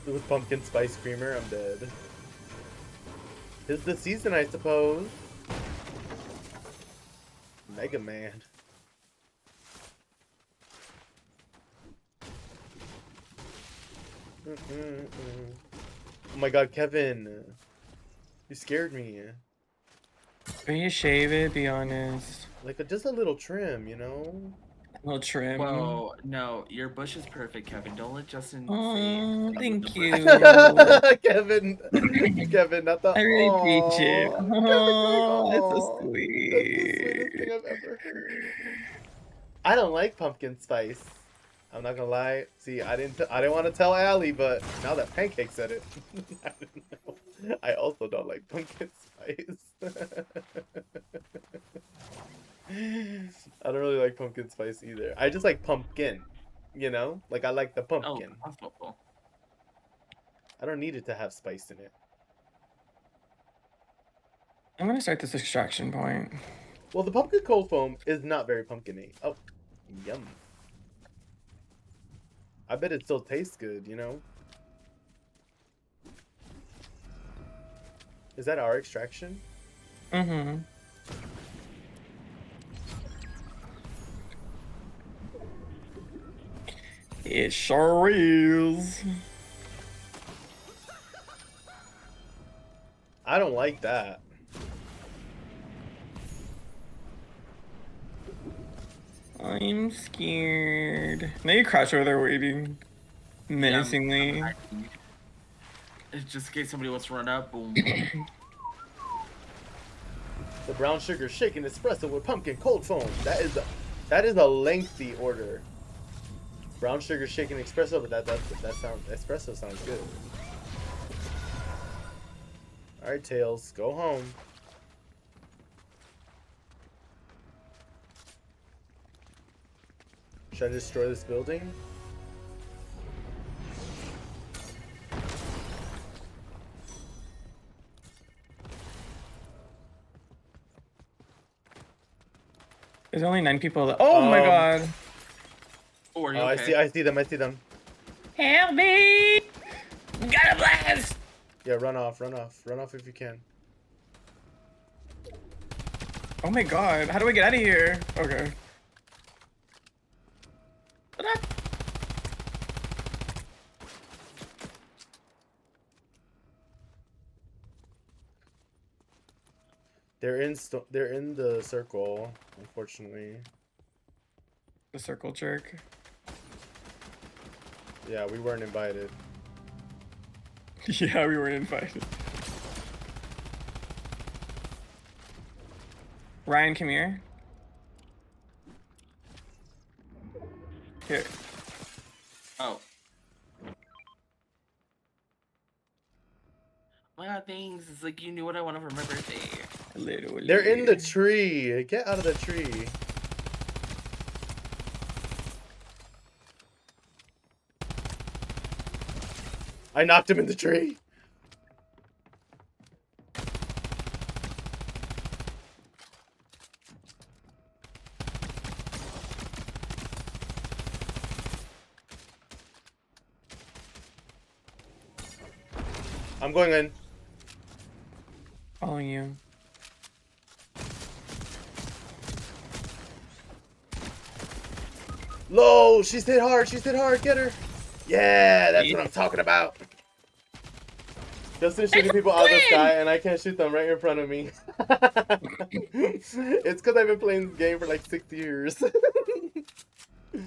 With pumpkin spice creamer, I'm dead. It's the season, I suppose. Mega Man. Oh my god, Kevin. You scared me. Can you shave it? Be honest. Like just a little trim, you know? A little trim. Whoa, no, your bush is perfect, Kevin. Don't let Justin Oh, say thank the you. bush. Kevin, Kevin, not the. I really appreciate it. Aw. Kevin going, Oh, that's so aw. That's the sweetest thing sweet. I've ever heard. I don't like pumpkin spice. I'm not gonna lie. See, I didn't want to tell Allie, but now that Pancake said it, I didn't know. I also don't like pumpkin spice. I don't really like pumpkin spice either. I just like pumpkin, you know? Like I like the Oh, pumpkin. possible. I don't need it to have spice in it. I'm gonna start this extraction point. Well, the pumpkin cold foam is not very pumpkin-y. Oh, yum. I bet it still tastes good, you know? Is that our extraction? Mm-hmm. It sure is. I don't like that. I'm scared. Now you crouch over there waiting. Menacingly. Just in case somebody wants to run up, boom. The brown sugar shaken espresso with pumpkin cold foam. That is a lengthy order. Brown sugar shaken espresso, but that sounds espresso sounds good. All right, Tails, go home. Should I destroy this building? There's only 9 people. Oh my god. Oh, are you Oh, okay? I see them. Help me! Got a blast! Yeah, run off if you can. Oh my god. How do I get out of here? Okay. They're in the circle, unfortunately. The circle jerk. Yeah, we weren't invited. Yeah, we weren't invited. Ryan, come here. Here. Oh. My god, thanks. It's like you knew what I wanted for my birthday. Literally. They're in the tree. Get out of the tree. I knocked him in the tree. I'm going in. Following you. Low, she's hit hard, get her. Yeah, that's what I'm talking about. Justin's shooting people out of the sky, and I can't shoot them right in front of me. It's because I've been playing this game for like 6 years. You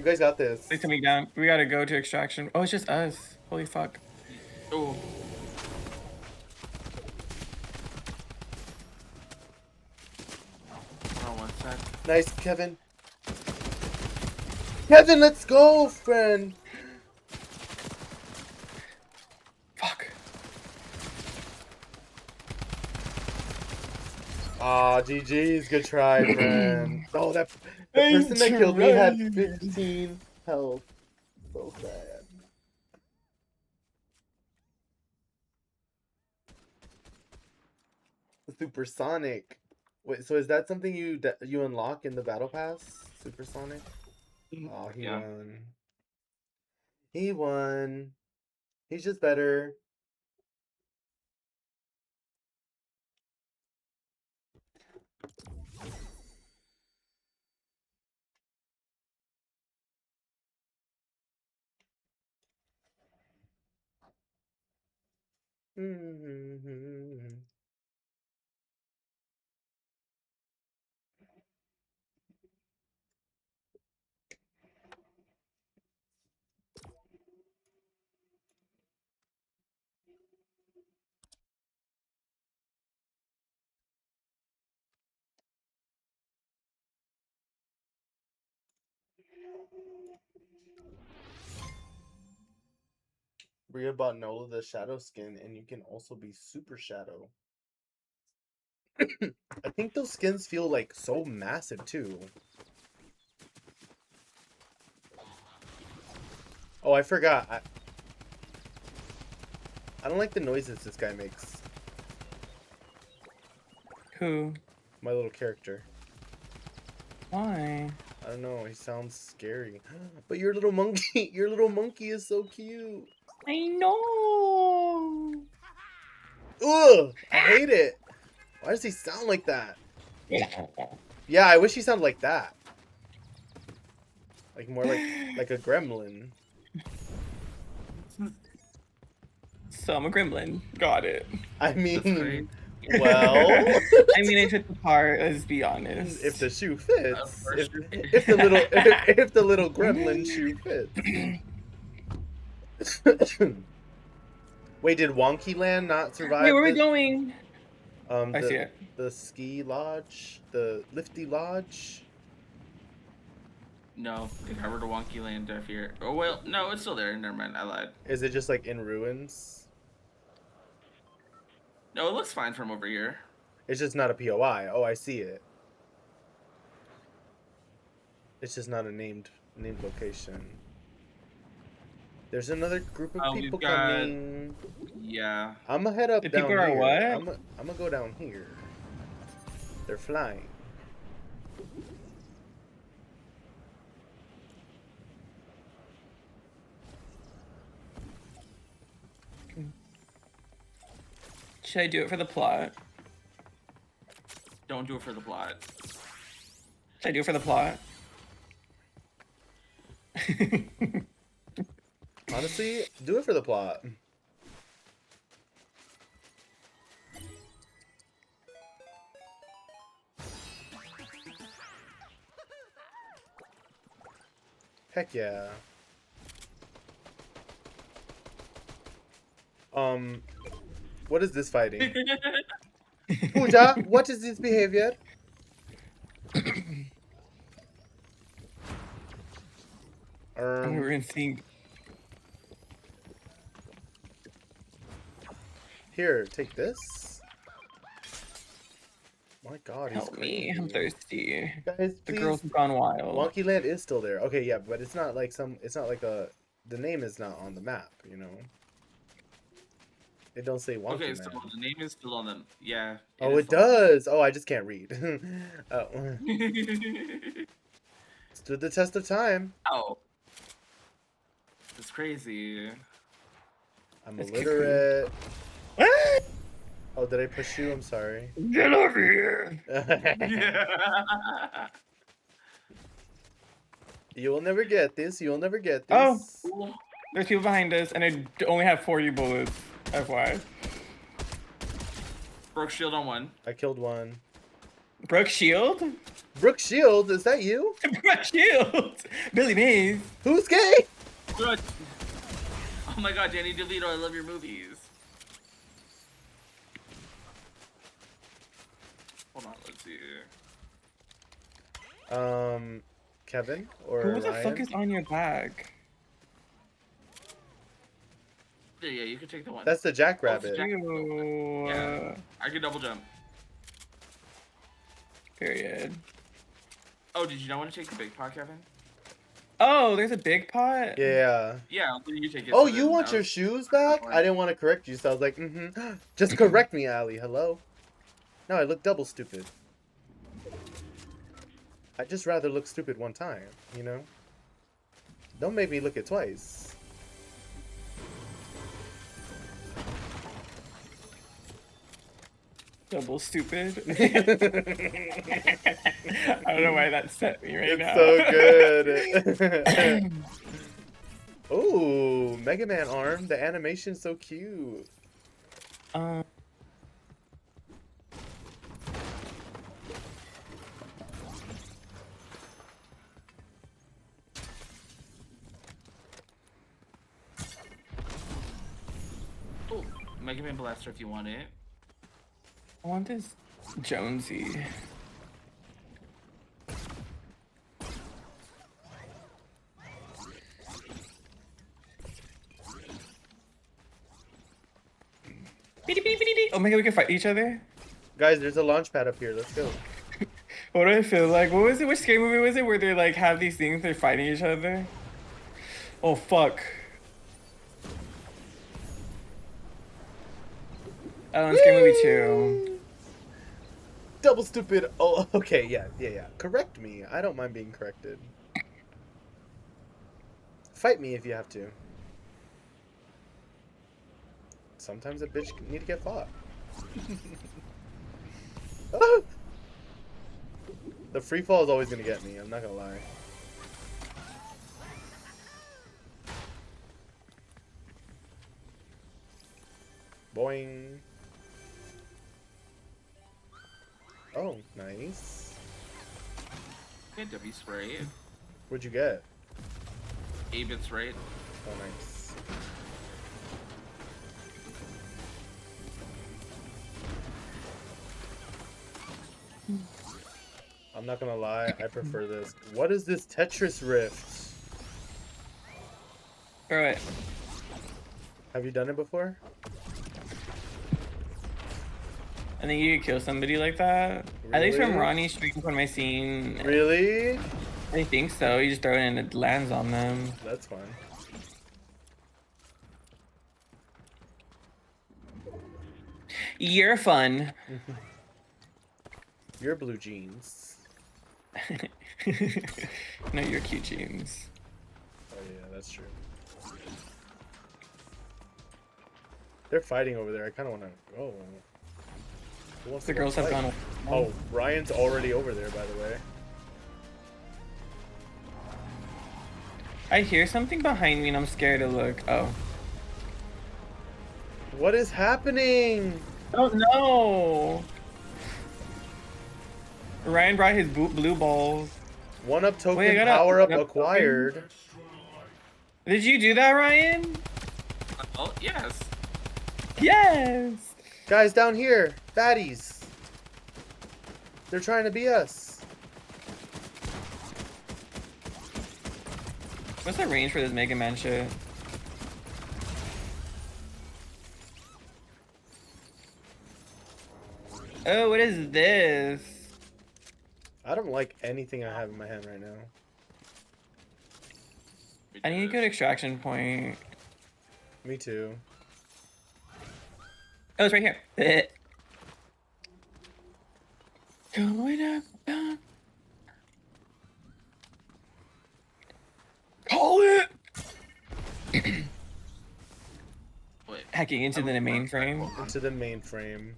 guys got this. They took me down. We gotta go to extraction. Oh, it's just us. Holy fuck. Oh. Hold on 1 sec. Nice, Kevin. Kevin, let's go, friend. Fuck. Aw, GG's. Good try, friend. Oh, the person that killed me had 15 health. So sad. Supersonic. Wait, so is that something you unlock in the battle pass? Supersonic? Oh, he Yeah. won. He won. He's just better. Bria bought Nola the Shadow skin, and you can also be Super Shadow. I think those skins feel like so massive too. Oh, I forgot. I don't like the noises this guy makes. Who? My little character. Why? I don't know. He sounds scary. But your little monkey is so cute. I know. Ugh! I hate it. Why does he sound like that? Yeah, I wish he sounded like that. Like more like a gremlin. So I'm a gremlin. Got it. I That's mean, great. well, I mean, I took the part. Let's be honest. if the shoe fits, Of course you did. if the little gremlin shoe fits. Wait, did Wonky Land not survive? Wait, where are we going? I see it. The ski lodge, the lifty lodge. No, they got rid of Wonky Land, I fear. Oh, well, no, it's still there. Never mind, I lied. Is it just like in ruins? No, it looks fine from over here. It's just not a POI. Oh, I see it. It's just not a named location. There's another group of We've people got- coming. Yeah. I'm gonna head up The down people are here. what? I'm gonna go down here. They're flying. Should I do it for the plot? Don't do it for the plot. Should I do it for the plot? Honestly, do it for the plot. Heck yeah. What is this fighting? Pooja, what is this behavior? And we're gonna see. Here, take this. My God, he's Help me, I'm crazy. thirsty. Guys, The please. girls have gone wild. Wonky Land is still there. Okay, yeah, but it's not like the name is not on the map, you know. It don't say Wonky Okay, Land. so the name is still on them. Yeah. Oh, is it still on does. Oh, I just can't read. Oh, them. stood the test of time. Oh. It's crazy. I'm It's illiterate. Oh, did I push you? I'm sorry. Get over here! Yeah. You will never get this. You will never get Oh. this. There's people behind us, and I only have 40 bullets. FYI. Broke shield on one. I killed one. Brooke Shield? Brooke Shield, is that you? Brooke Shield! Billy Mays. Who's gay? Good. Oh my god, Danny DeVito, I love your movies. Hold on, let's see. Kevin or Who the Ryan? fuck is on your back? Yeah, you can take the one. That's the Jackrabbit. Jack- Ew. Yeah. I can double jump. Period. Oh, did you not want to take the big pot, Kevin? Oh, there's a big pot? Yeah. Yeah, you take it. Oh, so you then want that your was- shoes back? I didn't want to correct you, so I was like, Just correct me, Allie. Hello? No, I look double stupid. I'd just rather look stupid one time, you know? Don't make me look it twice. Double stupid. I don't know why that set me right now. It's so good. Oh, Mega Man arm. The animation's so cute. Oh, Mega Man Blaster if you want it. I want this Jonesy. Oh my god, we can fight each other? Guys, there's a launch pad up here. Let's go. What do I feel like? What was it? Which scary movie was it where they like have these things, they're fighting each other? Oh fuck. Oh, and Scary Movie 2. Double stupid. Oh, okay. Yeah. Correct me. I don't mind being corrected. Fight me if you have to. Sometimes a bitch need to get fought. Ah! The free fall is always gonna get me. I'm not gonna lie. Boing. Oh, nice. Get W spray. What'd you get? 8-bit spray. Oh, nice. I'm not gonna lie, I prefer this. What is this Tetris Rift? Alright. Have you done it before? I think you could kill somebody like that. At least from Really? Ronnie's stream from my scene. Really? I think so. You just throw it and it lands on them. That's fine. You're fun. Your blue jeans. No, you're cute jeans. Oh yeah, that's true. They're fighting over there. I kind of want to go. Who wants The to go girls have fight? gone. Oh, Ryan's already over there, by the way. I hear something behind me and I'm scared to look. Oh. What is happening? Oh no! Ryan brought his blue balls. One up token Wait, I gotta- power up yep, acquired. Did you do that, Ryan? Oh, yes. Yes! Guys down here, baddies. They're trying to be us. What's the range for this Mega Man shit? Oh, what is this? I don't like anything I have in my hand right now. I need a good extraction point. Me too. Oh, it's right here. Blech. Going up, down. Call it! Wait. Hacking into the mainframe. Into the mainframe.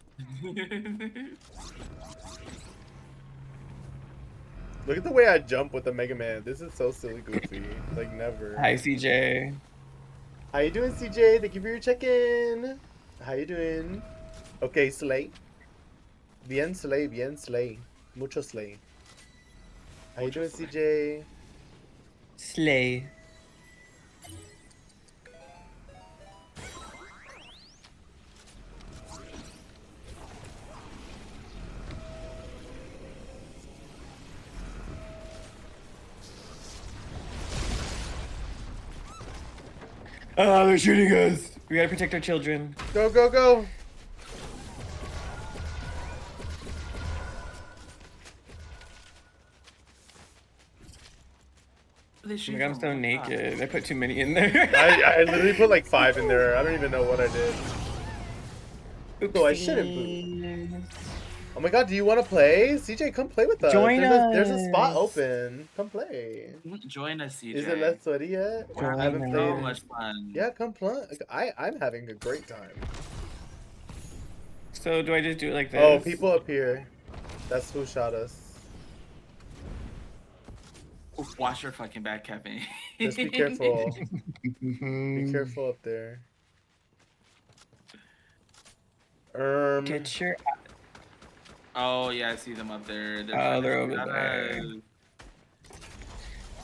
Look at the way I jump with the Mega Man. This is so silly goofy. Like never. Hi, CJ. How you doing, CJ? Thank you for your check-in. How you doing? Okay, Slay. Bien Slay, bien Slay. Mucho Slay. How you doing, CJ? Slay. Oh, they're shooting us. We gotta protect our children. Go, go, go. They Oh shoot my God, I'm from so one side. naked. I put too many in there. I literally put like 5 in there. I don't even know what I did. So I shouldn't boot. Oopsies. Oh my god, do you want to play? CJ, come play with us. Join There's a spot us. open. Come play. Join us, CJ. Is it less sweaty yet? We're Join I haven't having played so it. much fun. Yeah, come play. I'm having a great time. So do I just do it like this? Oh, people up here. That's who shot us. Watch your fucking back, Kevin. Just be careful. Be careful up there. Get your. Oh yeah, I see them up there. Oh, they're over shoot at there. us.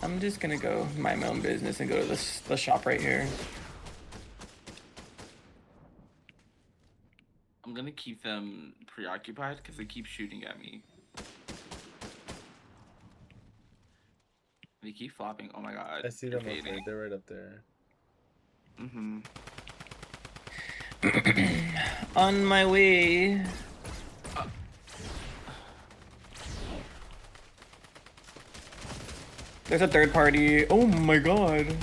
I'm just gonna go mind my own business and go to the shop right here. I'm gonna keep them preoccupied because they keep shooting at me. They keep flopping. Oh my god. I see them up there. They're right up there. Mm-hmm. On my way. There's a third party. Oh my god.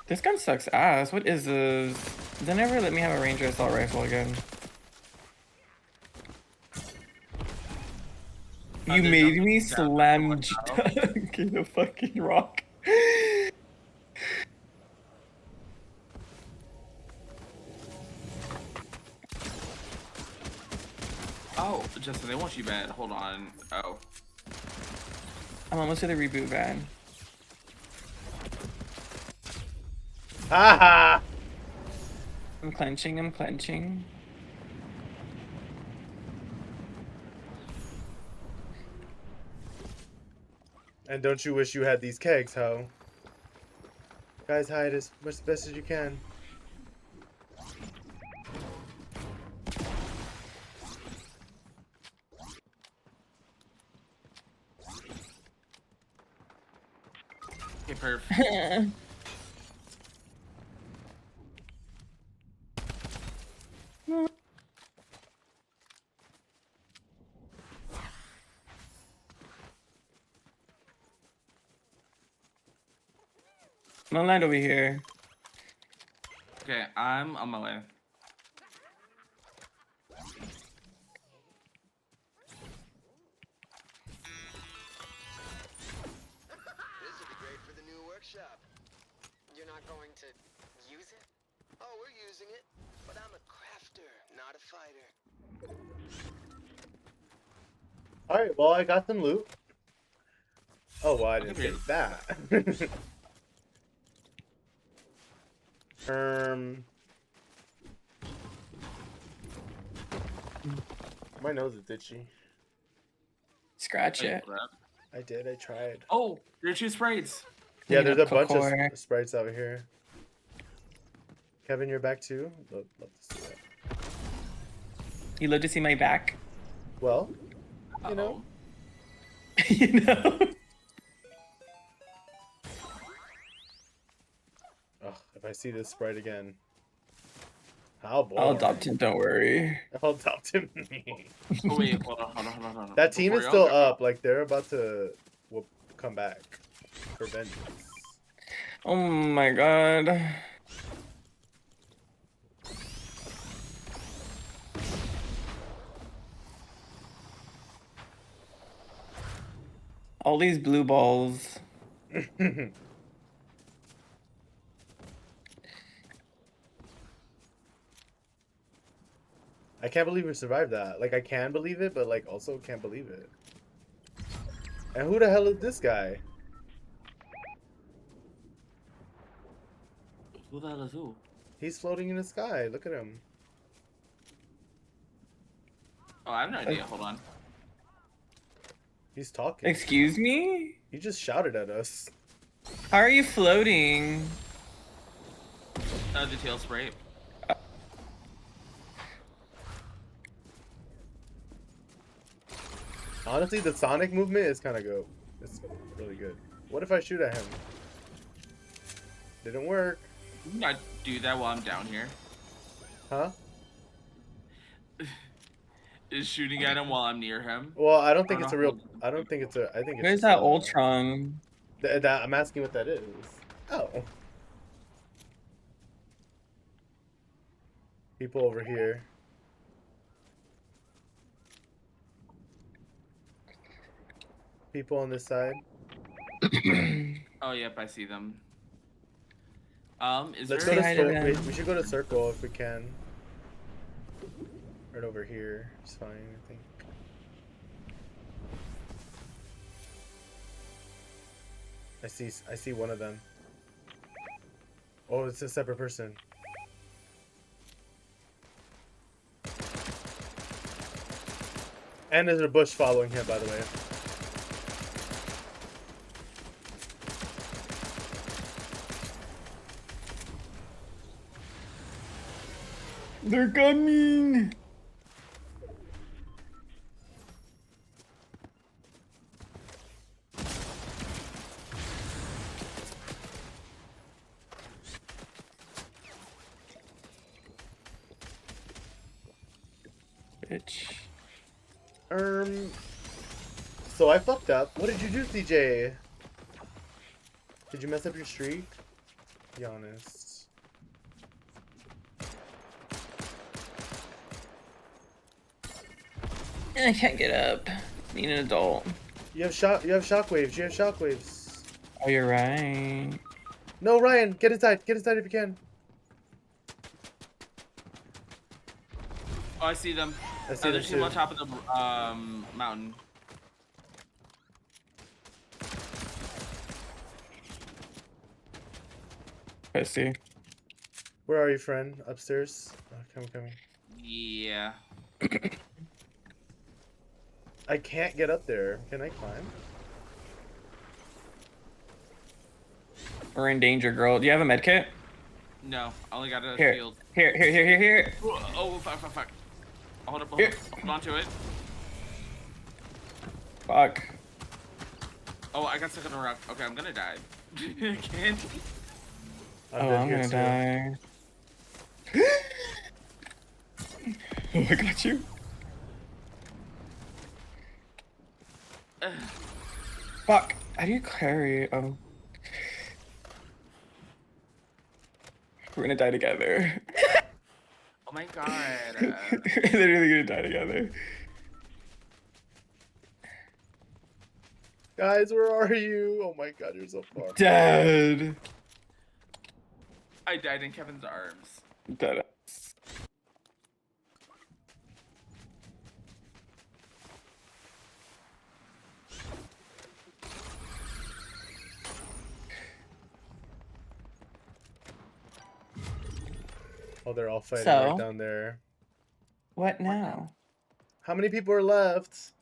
This gun sucks ass. What is this? They never let me have a Ranger assault rifle again. You there's made nothing me down there slam for myself. the fucking rock. Oh, Justin, they want you bad. Hold on. Oh. I'm almost to the reboot van. Haha! I'm clenching, I'm clenching. And don't you wish you had these kegs, ho? Guys, hide as much best as you can. Okay, perfect. I'm gonna land over here. Okay, I'm on my way. This would be great for the new workshop. You're not going to use it? Oh, we're using it. But I'm a crafter, not a fighter. Alright, well, I got some loot. Oh, well, I didn't Okay. take that. My nose is itchy. Scratch Wait, it. what? I did, I tried. Oh, there are 2 sprites. Yeah, Clean there's up a bunch Kokor. of sprites out here. Kevin, you're back too? Love to see that. You love to see my back? Well, you know. Uh-oh. You know? Ugh, if I see this sprite again. How boring. I'll adopt him, don't worry. I'll adopt him. Oh wait, hold on. That team Before is y'all still go- up. Like, they're about to come back for vengeance. Oh my god. All these blue balls. I can't believe we survived that. Like, I can believe it, but, like, also can't believe it. And who the hell is this guy? Who the hell is who? He's floating in the sky. Look at him. Oh, I have no idea. Hold on. He's talking. Excuse me? He just shouted at us. How are you floating? The tail spray. Honestly, the Sonic movement is kind of good. It's really good. What if I shoot at him? Didn't work. You can not do that while I'm down here. Huh? Is shooting at him while I'm near him. Well, I don't think I it's don't a know real. how I don't think it's a. I think it's. Where's just that a- Ultron? that I'm asking what that is. Oh. People over here. People on this side. Oh, yep, I see them. Is Let's there? go to Say hi to Wait, them. we should go to Circle if we can. Right over here. It's fine, I think. I see one of them. Oh, it's a separate person. And there's a bush following him, by the way. They're coming! Bitch. So I fucked up. What did you do, CJ? Did you mess up your streak? Be honest. I can't get up. Need an adult. You have shockwaves. You have shockwaves. Oh, you're right. No, Ryan, get inside. Get inside if you can. Oh, I see them. I see them There's two too. on top of the mountain. I see. Where are you, friend? Upstairs? Oh, coming. Yeah. I can't get up there. Can I climb? We're in danger, girl. Do you have a med kit? No, I only got a Here. shield. Here. Oh, fuck. Hold up, Here. hold on to it. Fuck. Oh, I got stuck on a rock. Okay, I'm gonna die. I can't. I'm Oh, dead I'm here gonna too. die. Oh, I got you. Fuck. How do you carry? Oh. We're gonna die together. Oh my god. We're literally gonna die together. Guys, where are you? Oh my god, you're so far. Dead. I died in Kevin's arms. Dead. Oh, they're all fighting So? right down there. What now? How many people are left?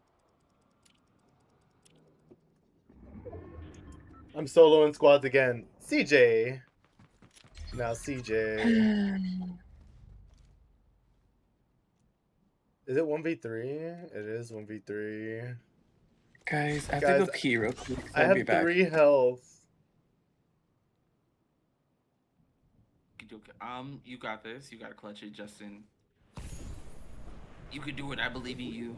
I'm soloing squads again. CJ. Now CJ. Is it 1v3? It is 1v3. Guys, I have Guys, to go pee real quick. So I I'll be have back. 3 health. You got this. You gotta clutch it, Justin. You can do it. I believe in you.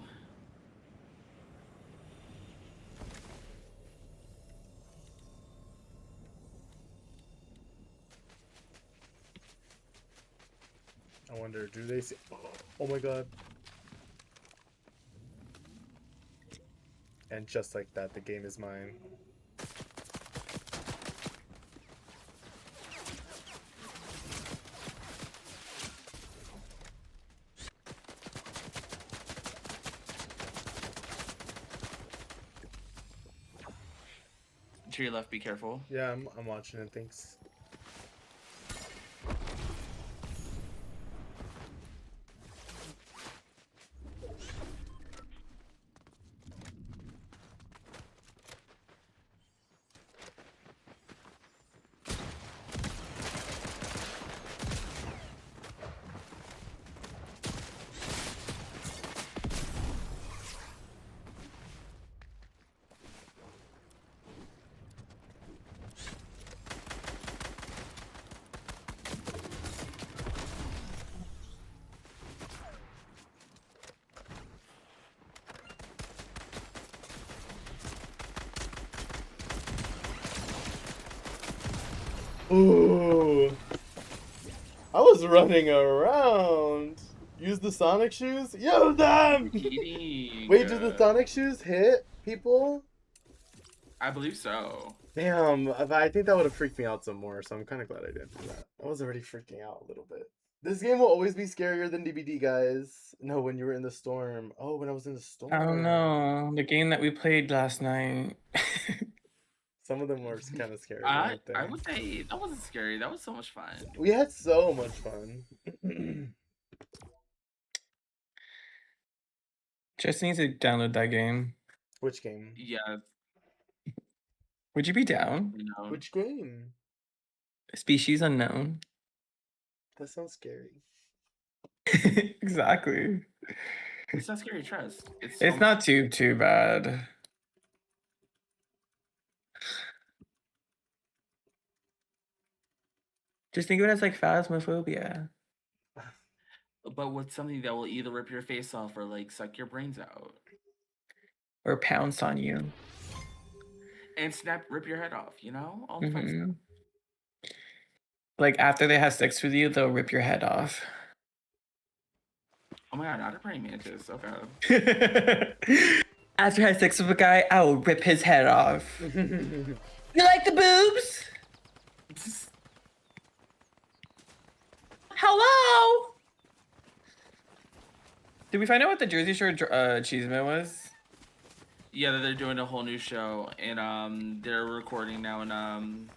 I wonder, do they see? Oh my god. And just like that, the game is mine. To your left, be careful. Yeah, I'm watching it, thanks. Ooh. I was running around. Use the Sonic shoes? Use them! Eating. Wait, do the Sonic shoes hit people? I believe so. Damn, I think that would have freaked me out some more, so I'm kind of glad I didn't do that. I was already freaking out a little bit. This game will always be scarier than DBD, guys. No, when you were in the storm. Oh, when I was in the storm. I don't know. The game that we played last night. Some of them were kind of scary, I weren't they? would say that wasn't scary. That was so much fun. We had so much fun. Just need to download that game. Which game? Yeah, Would you be down? you know. Which game? Species Unknown. That sounds scary. Exactly. It's not scary. Trust. It's not too bad. Just think of it as like phasmophobia. But with something that will either rip your face off or like suck your brains out Or pounce on you. and rip your head off. You know, all the fun stuff. Mhm. Like after they have sex with you, they'll rip your head off. Oh my god, not a praying mantis. Okay. After I had sex with a guy, I will rip his head off. You like the boobs? Hello? Did we find out what the Jersey Shore achievement was? Yeah, they're doing a whole new show, and they're recording now, and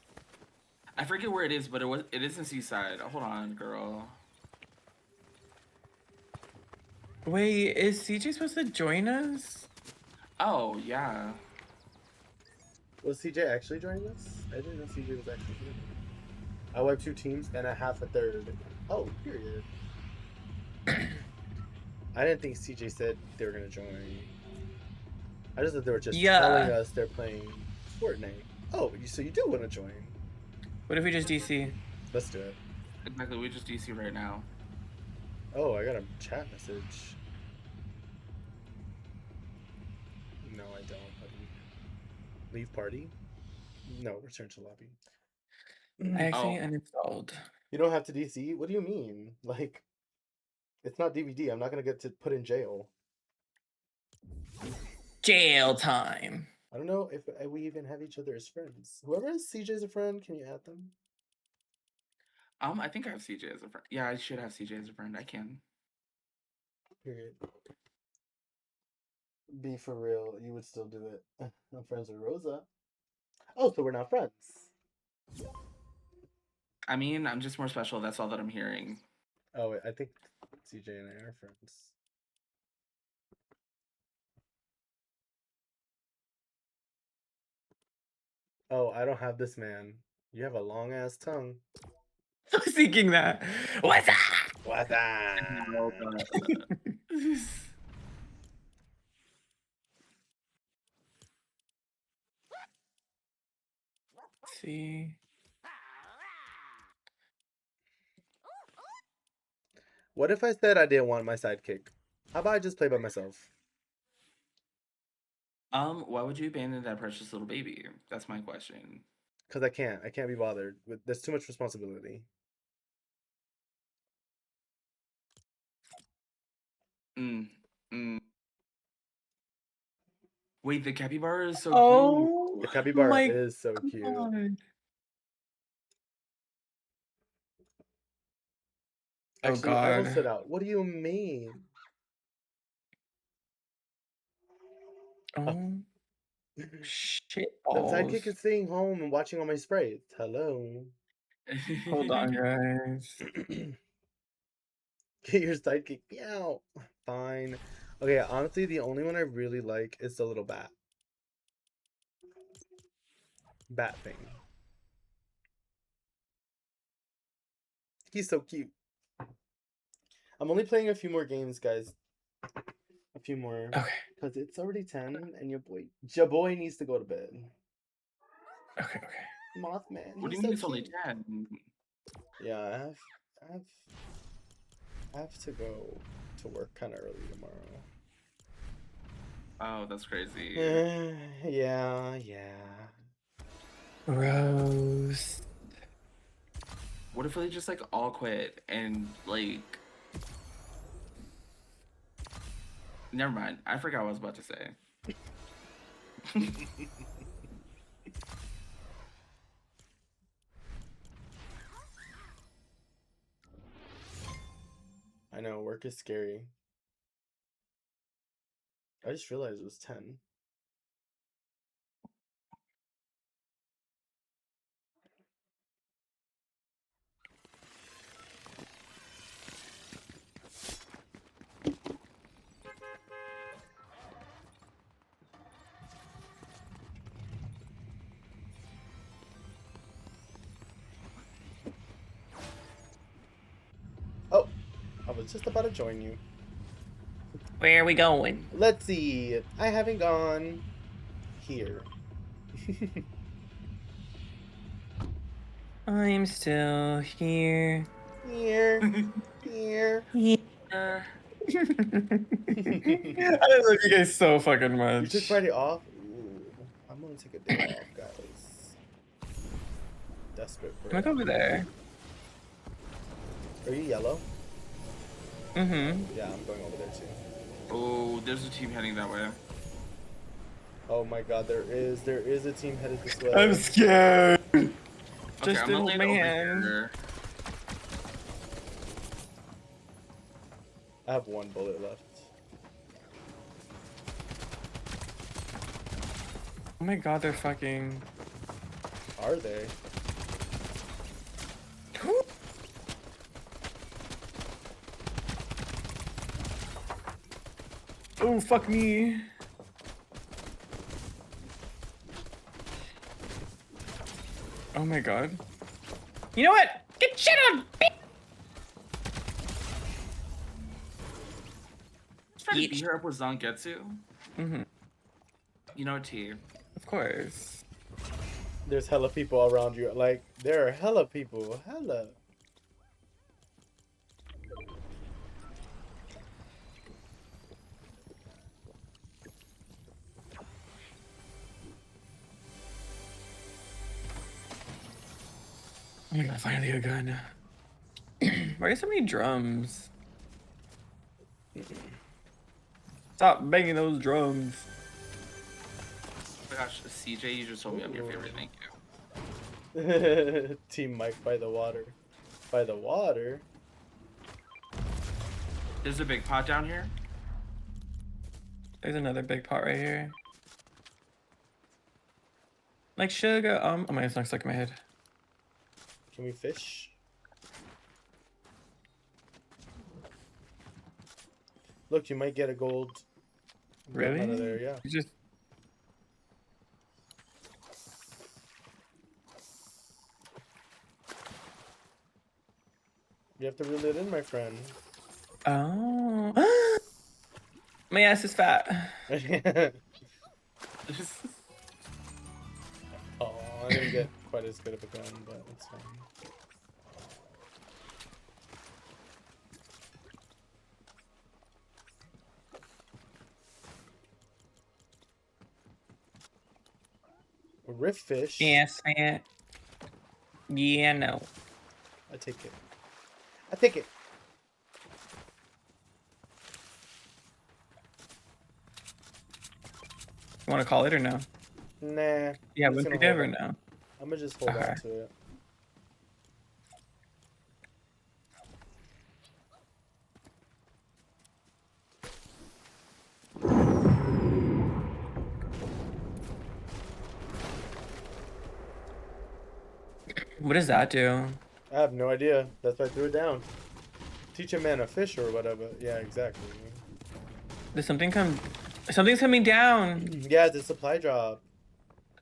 I forget where it is, but it is in Seaside. Hold on, girl. Wait, is CJ supposed to join us? Oh yeah. Was CJ actually joining us? I didn't know CJ was actually joining. I wiped 2 teams and a half a third. Oh, period. I didn't think CJ said they were gonna join. I just thought they were just telling us they're playing Fortnite. Oh, so you do want to join? What if we just DC? Let's do it. Exactly, we just DC right now. Oh, I got a chat message. No, I don't. Leave party? No, return to lobby. I actually uninstalled. You don't have to DC? What do you mean? Like, it's not DVD. I'm not gonna get to put in jail. Jail time. I don't know if we even have each other as friends. Whoever has CJ as a friend, can you add them? I think I have CJ as a friend. Yeah, I should have CJ as a friend. I can. Period. Be for real, you would still do it. I'm friends with Rosa. Oh, so we're not friends. I mean, I'm just more special. That's all that I'm hearing. Oh, wait, I think CJ and I are friends. Oh, I don't have this, man. You have a long ass tongue. I was thinking that. What's up? What's See. What if I said I didn't want my sidekick? How about I just play by myself? Why would you abandon that precious little baby? That's my question. Because I can't. I can't be bothered. There's too much responsibility. Wait, the capybara is so Oh, The capybara my is so cute. God. Actually, oh I will God. sit out. What do you mean? Oh. Shit The balls. sidekick is staying home and watching all my sprays. Hello. Hold on, guys. Get your sidekick. Meow. Fine. Okay, honestly, the only one I really like is the little bat. Bat thing. He's so cute. I'm only playing a few more games, guys. A few more. Okay. Because it's already 10 and your boy needs to go to bed. Okay. Mothman. What do he's you mean so it's only cute. 10? Yeah, I have to go to work kind of early tomorrow. Oh, that's crazy. Yeah. Rose. What if they just like all quit and like? Never mind. I forgot what I was about to say. I know, work is scary. I just realized it was 10. Oh, I was just about to join you. Where are we going? Let's see. I haven't gone here. I'm still here. Here. Here. Uh, I love you guys so fucking You much. took Friday off? Ooh, I'm gonna take a day off, guys. Desperate for Look it. over there. Are you yellow? Mm-hmm. Yeah, I'm going over there too. oh, there's a team heading that way. Oh my god, there is a team headed this way. I'm scared. Okay, Just I'm gonna hold land my over hand. here. I have one bullet left. Oh my god, they're fucking. Are they? Oh, fuck me. Oh my god. You know what? Get shit on! Trying to beat her up with Zangetsu. Mm-hmm. You know, T. Of course. There's hella people around you. Like, there are hella people. Hella. Oh my god, finally a gun. Why are so many drums? Stop banging those drums. Oh my gosh, CJ, you just told me I'm your favorite. Thank you. Team Mike by the water. By the water? There's a big pot down here. There's another big pot right here. Like sugar. Oh my, it's not stuck in my head. Can we fish? Look, you might get a gold. Really? Out of there, yeah. You just. You have to reel it in, my friend. Oh. My ass is fat. Oh, I didn't get quite as good of a gun, but it's fine. A riff fish. Yes, man. Yeah, no. I take it. I take it. You want to call it or no? Nah. Yeah, I'm would just you gonna give or hold on. no? I'm gonna just hold Okay. on to it. What does that do? I have no idea. That's why I threw it down. Teach a man a fish or whatever. Yeah, exactly. Did something come? Something's coming down. Yeah, it's a supply drop.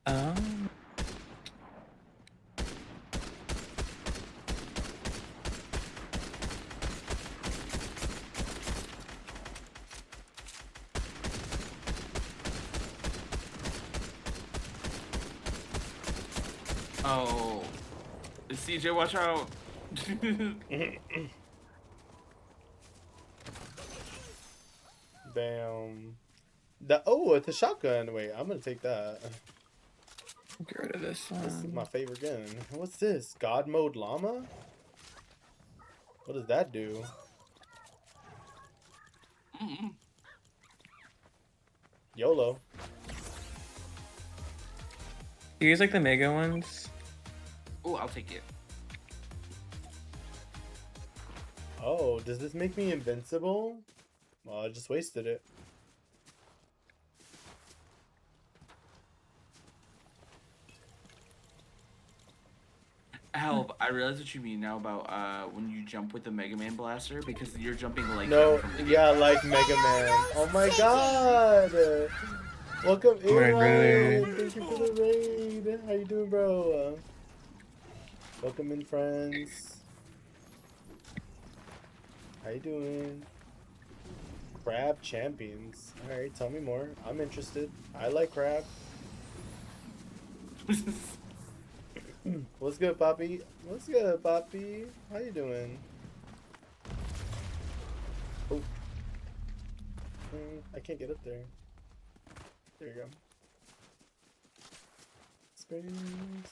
Oh. Oh, CJ, watch out. Damn. It's a shotgun. Wait, I'm gonna take that. Get rid of this This is one. my favorite gun. What's this? God mode llama? What does that do? YOLO. You use like the mega ones? Oh, I'll take it. Oh, does this make me invincible? Well, I just wasted it. Help! I realize what you mean now about when you jump with the Mega Man blaster because you're jumping like No, him from the yeah, like Mega Man. Oh my god! Welcome in, my God, really? Ryan. Thank you for the raid. How you doing, bro? Welcome in, friends. How you doing? Crab champions. Alright, tell me more. I'm interested. I like crab. What's good, Poppy? What's good, Poppy? How you doing? Oh. I can't get up there. There you go. Spring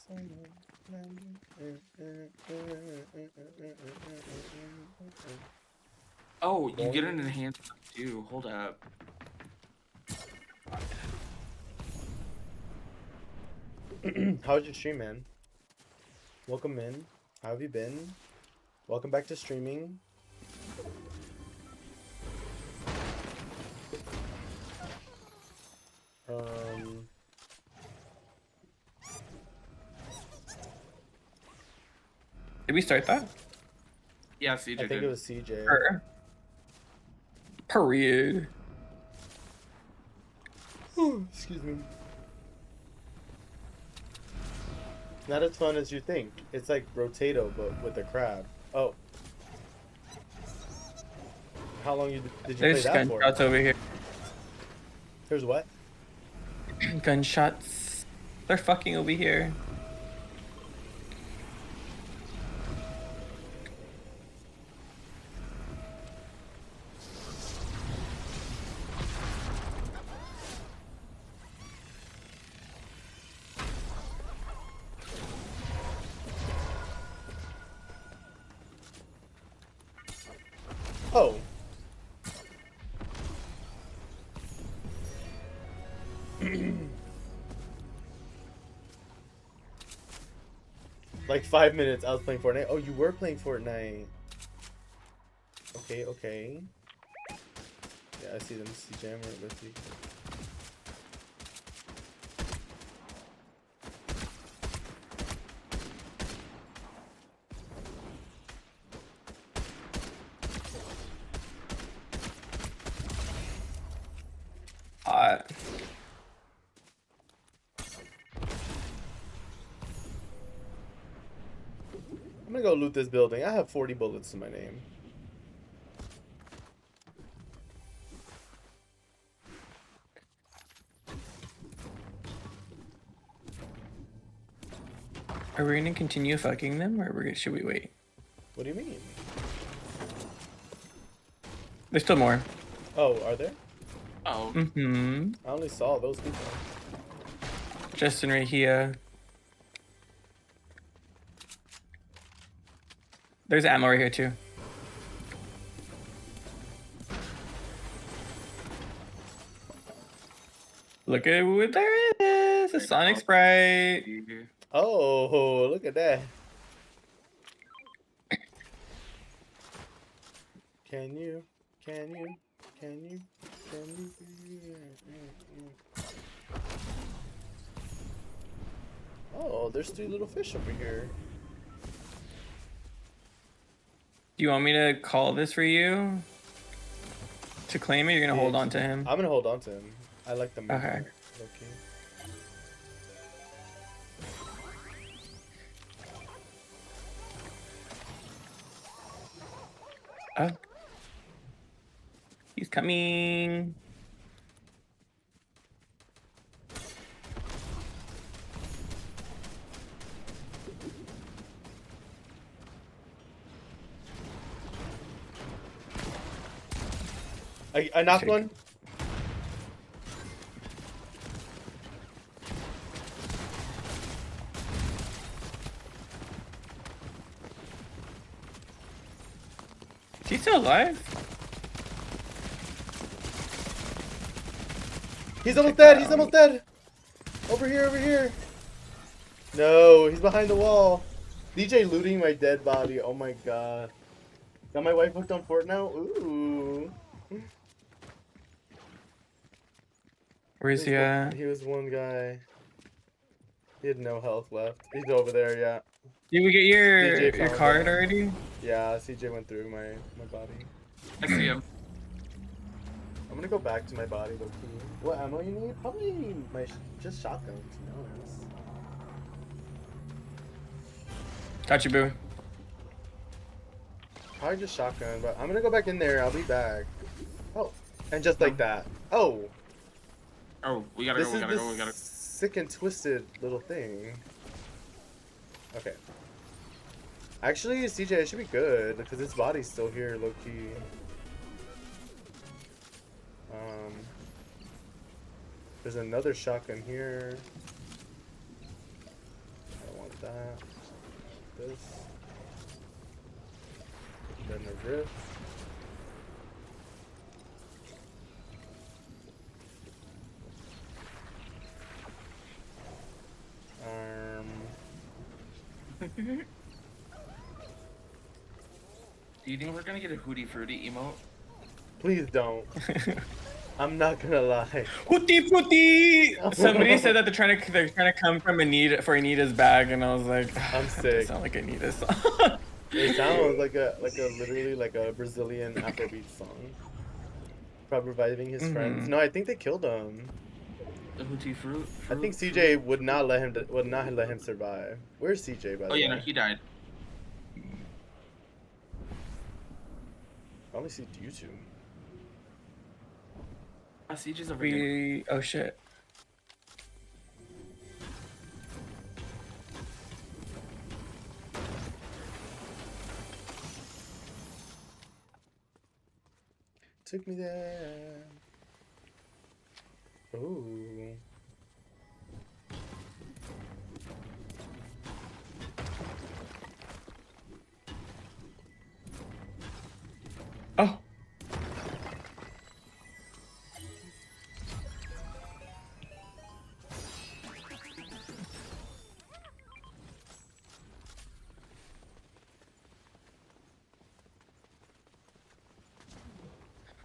summer. Oh, you get an enhanced too. Hold up. How was your stream, man? Welcome in. How have you been? Welcome back to streaming. Did we start that? Yeah, CJ I think did. it was CJ. Period. Excuse me. Not as fun as you think. It's like Rotato, but with a crab. Oh. How long did you There's play that for? gunshots over here. There's what? Gunshots. They're fucking over here. Oh. Like 5 minutes, I was playing Fortnite. Oh, you were playing Fortnite. Okay, okay. Yeah, I see them. See Jammer with you. I'm gonna go loot this building. I have 40 bullets to my name. Are we gonna continue fucking them, or should we wait? What do you mean? There's still more. Oh, are there? Oh. Mm-hmm. I only saw those people. Justin right here. There's ammo right here too. Look at what there is. A Sonic Sprite. Oh, look at that. Can you? Oh, there's 3 little fish over here. Do you want me to call this for you? To claim it, you're gonna hold on to him? I'm gonna hold on to him. I like the movie. Okay. Okay. Oh. He's coming. I knocked one. he still alive? He's almost Check dead. that He's out. almost dead. Over here. Over here. No, he's behind the wall. DJ looting my dead body. Oh my god. Got my wife hooked on Fortnite now? Ooh. Where is he at? He was one guy. He had no health left. He's over there, yeah. Did we get your found card him. already? Yeah, CJ went through my body. I see him. I'm gonna go back to my body, low key. What ammo you need? Probably my just shotgun, to be honest. Got you, boo. Probably just shotgun, but I'm gonna go back in there. I'll be back. Oh, and just like that. Oh, Oh, we gotta this go. We is gotta the go. We gotta. sick and twisted little thing. Okay. Actually, CJ, it should be good because his body's still here, low key. There's another shotgun here. I don't want that. This. Then a rift. Do you think we're gonna get a Hootie Fruity emote? Please don't. I'm not gonna lie. Hootie Footie! Somebody said that they're trying to come from Anita's bag, and I was like, I'm that sick. sound like Anita's song. It sounds like a literally like a Brazilian Afrobeat song. Probably reviving his friends. No, I think they killed him. The Hootie Fruit. I think CJ would not let him survive. Where's CJ by the way? Oh yeah, no, he died. I only see you two. CJ's over here. Oh shit. Took me there. Ooh. Oh.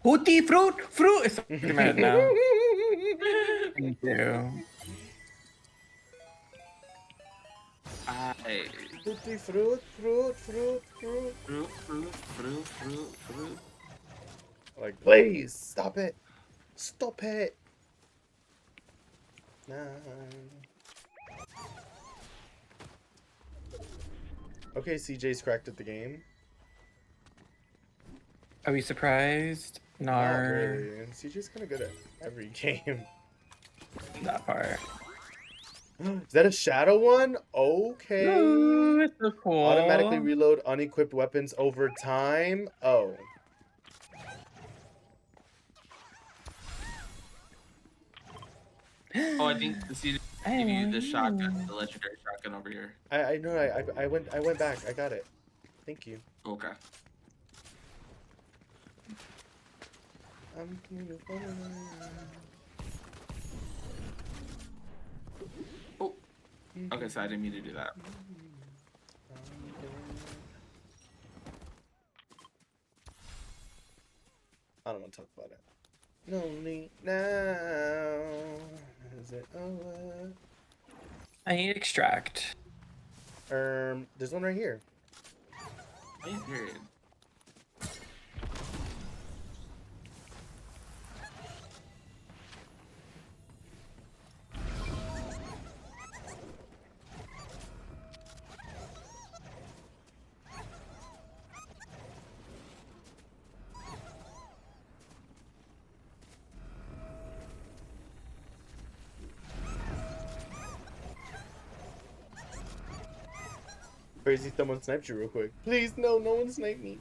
Hootie fruit! It's in my head now. Thank you. Tutti fruit. Fruit. Like, please stop it. Stop it. Nah. Okay, CJ's cracked at the game. Are we surprised? Not Nar. really. CJ's kind of good at every game. That part. Is that a shadow one? Okay. Ooh, it's so cool. Automatically reload unequipped weapons over time. Oh. Oh, I think the CJ give you the shotgun, the legendary shotgun over here. I know. I went back. I got it. Thank you. Okay. Oh. Okay, so I didn't mean to do that. I don't want to talk about it. Lonely now. Is it over? I need extract. There's one right here. Oh, period. Crazy, someone sniped you real quick. Please, no one sniped me.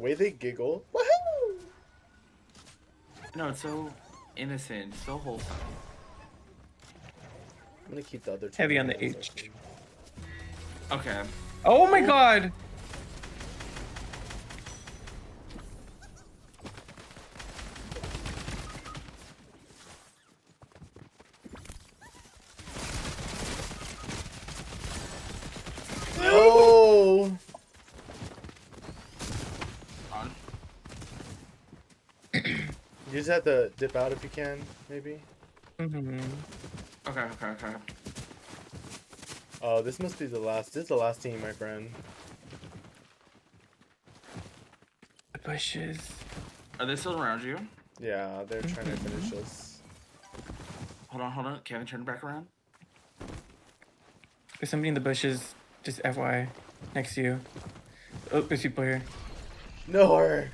way they giggle. Woohoo! No, it's so innocent, so wholesome. I'm gonna keep the other two. Heavy in on my the hands, H. actually. Okay. Oh my god! Oh! On. You just have to dip out if you can, maybe. Mm-hmm. Okay, okay, okay. Oh, this must be the last. This is the last team, my friend. The bushes. Are they still around you? Yeah, they're trying to finish us. Hold on. Kevin, turn back around. There's somebody in the bushes, just FYI, next to you. Oh, there's people here. No!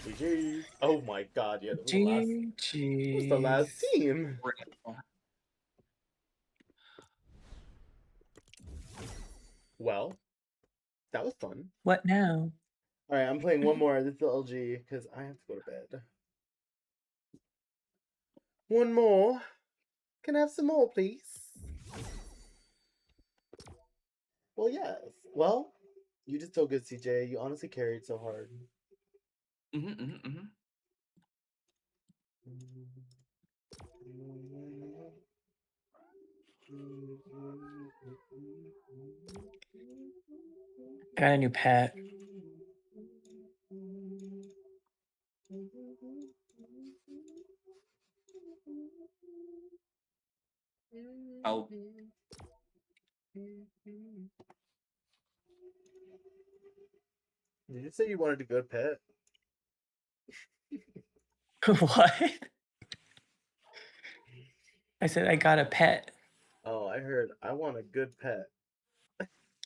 GG. Oh my god, yeah, that was the last. That was the last GG's. team. Well, that was fun. What now? Alright, I'm playing one more. This is the LG, because I have to go to bed. One more. Can I have some more, please? Well, yes. Well, you did so good, CJ. You honestly carried so hard. Got a new pet. Oh. Did you say you wanted a good pet? What? I said I got a pet. Oh, I heard I want a good pet.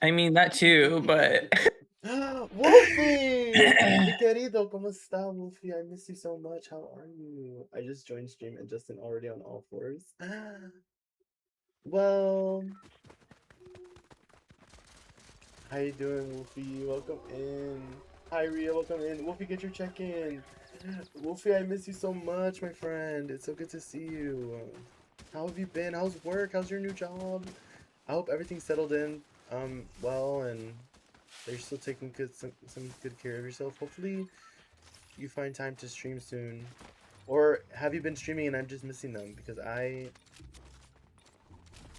I mean that too, but Wolfie! Mi querido, ¿cómo está, Wolfie? I miss you so much. How are you? I just joined stream and Justin already on all fours. Well, how you doing, Wolfie? Welcome in. Hi, Ria. Welcome in. Wolfie, get your check-in. Wolfie, I miss you so much, my friend. It's so good to see you. How have you been? How's work? How's your new job? I hope everything's settled in well, and that you're still taking some good care of yourself. Hopefully you find time to stream soon. Or have you been streaming and I'm just missing them? Because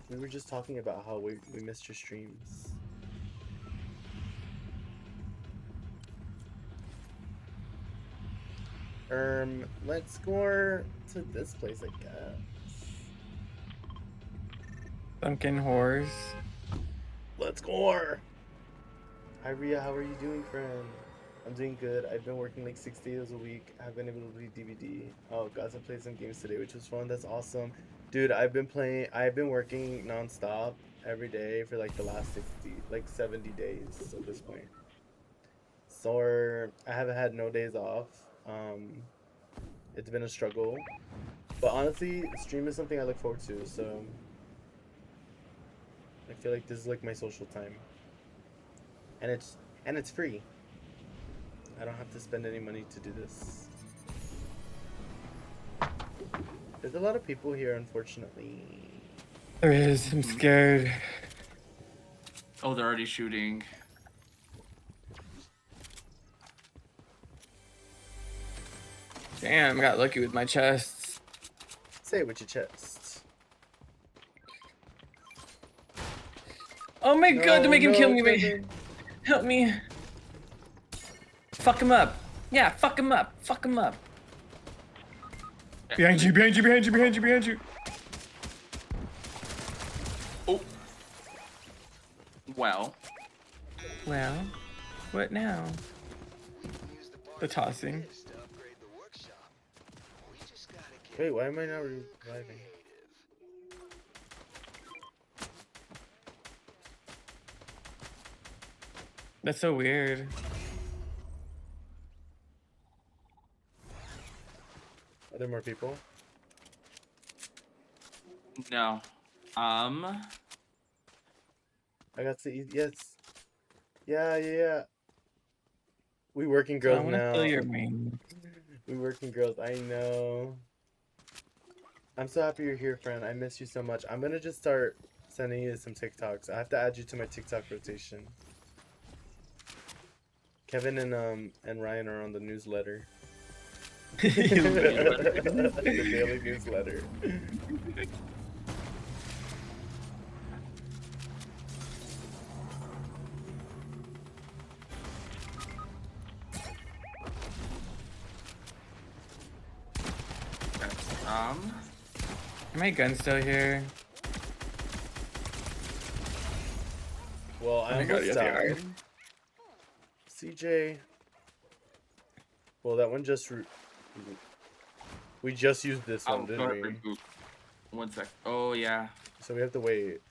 we were just talking about how we missed your streams. Let's go to this place, I guess. Sunken Horse. Let's go! Hi, Ria, how are you doing, friend? I'm doing good. I've been working like 6 days a week. I've been able to play DVD. Oh, guys, I played some games today, which was fun. That's awesome. Dude, I've been working non-stop every day for like the last 70 days at this point. So I haven't had no days off. It's been a struggle. But honestly, stream is something I look forward to, so I feel like this is like my social time. And it's free. I don't have to spend any money to do this. There's a lot of people here, unfortunately. There is. I'm scared. Oh, they're already shooting. Damn, I got lucky with my chests. Say it with your chest. Oh my god, to make him kill me, Kevin. help me. Fuck him up. Yeah, fuck him up. Fuck him up. Behind you, behind you, behind you, behind you, behind you. Oh. Well. Well, what now? Use the The tossing. parts to upgrade the workshop. We just gotta get Wait, why am I not reviving? That's so weird. Are there more people? No. I got to eat. Yes. Yeah. We working So I girls want to now. steal your ring. We working girls. I know. I'm so happy you're here, friend. I miss you so much. I'm gonna just start sending you some TikToks. I have to add you to my TikTok rotation. Kevin and Ryan are on the newsletter. The daily newsletter. Are my guns still here? Well, I Oh my God, almost yes, they are. died. CJ. Well, that one just. We just used this one, Go didn't ahead, we? reboot. 1 sec. Oh yeah. So we have to wait.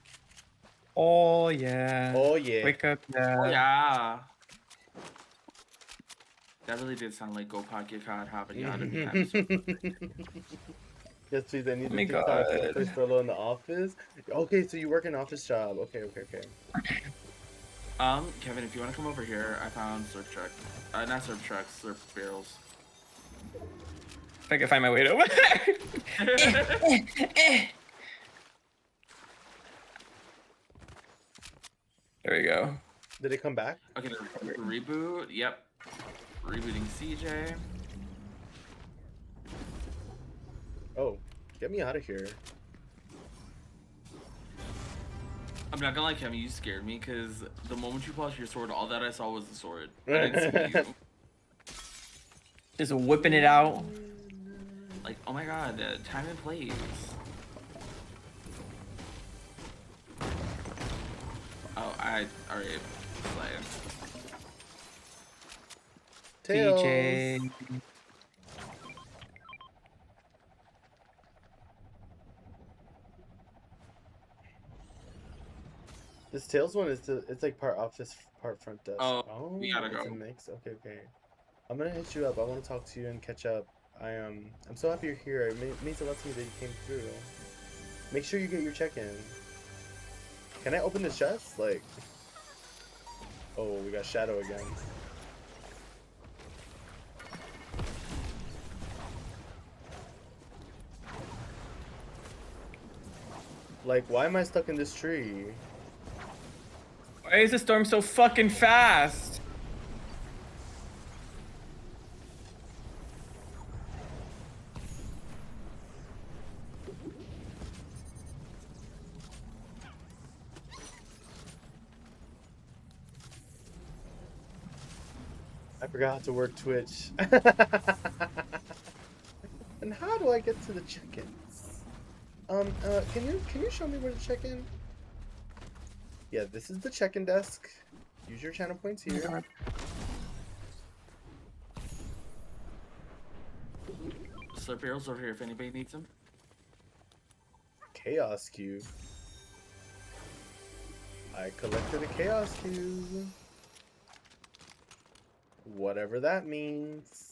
Oh yeah. Oh yeah. Wake up, yeah. Oh yeah. That really did sound like Go Pocket Cod Hopping Yada. Yes, please. I need Oh the my TikTok to God. place furlough in the office. Okay, so you work an office job. Okay. Kevin, if you want to come over here, I found surf truck. Not surf trucks, surf barrels. If I can find my way over there. There we go. Did it come back? Okay, the reboot. Yep. Rebooting CJ. Oh, get me out of here. I'm not gonna lie, Kevin, you scared me because the moment you paused your sword, all that I saw was the sword. I didn't see you. Just whipping it out. Like, oh my god, time and place. Oh, alright. Slay. Tails. CJ. This Tails one is it's like part office, part front desk. Oh, we gotta it's a go. mix. Okay. I'm gonna hit you up. I want to talk to you and catch up. I'm so happy you're here. It means a lot to me that you came through. Make sure you get your check-in. Can I open this chest? Like, oh, we got Shadow again. Like, why am I stuck in this tree? Why is the storm so fucking fast? I forgot how to work Twitch. And how do I get to the check-ins? Can you show me where to check in? Yeah, this is the check-in desk. Use your channel points here. Slurp barrels over here if anybody needs them. Chaos cube. I collected a chaos cube. Whatever that means.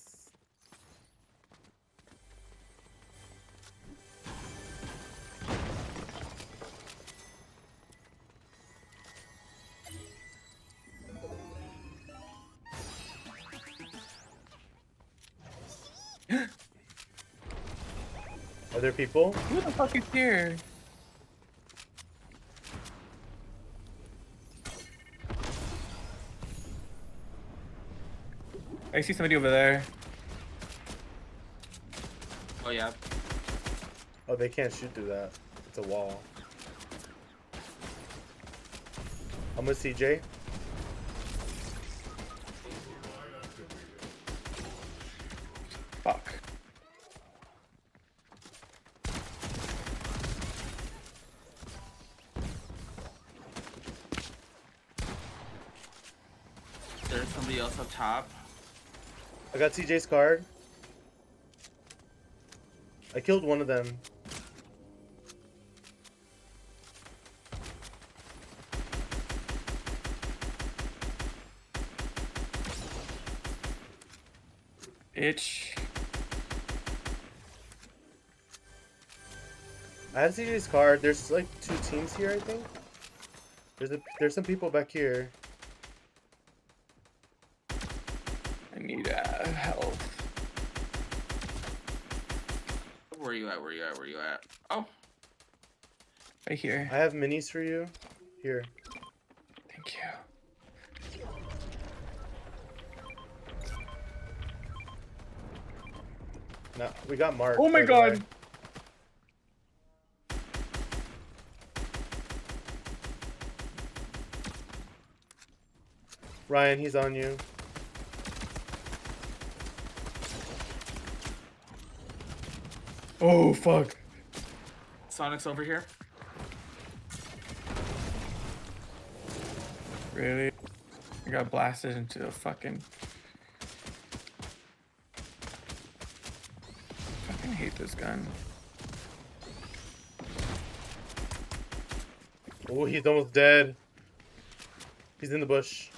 Are there people? Who the fuck is here? I see somebody over there. Oh yeah. Oh, they can't shoot through that. It's a wall. I'm with CJ. Fuck. There's somebody else up top. I got CJ's card. I killed one of them. Bitch. I have CJ's card. There's like 2 teams here, I think. There's some people back here. at? Where you at? Where you at? Oh, Right here. I have minis for you. Here. Thank you. No, we got Mark. Oh my by the way. god. Ryan, he's on you. Oh fuck. Sonic's over here. Really? I got blasted into the fucking. I fucking hate this gun. Oh, he's almost dead. He's in the bush.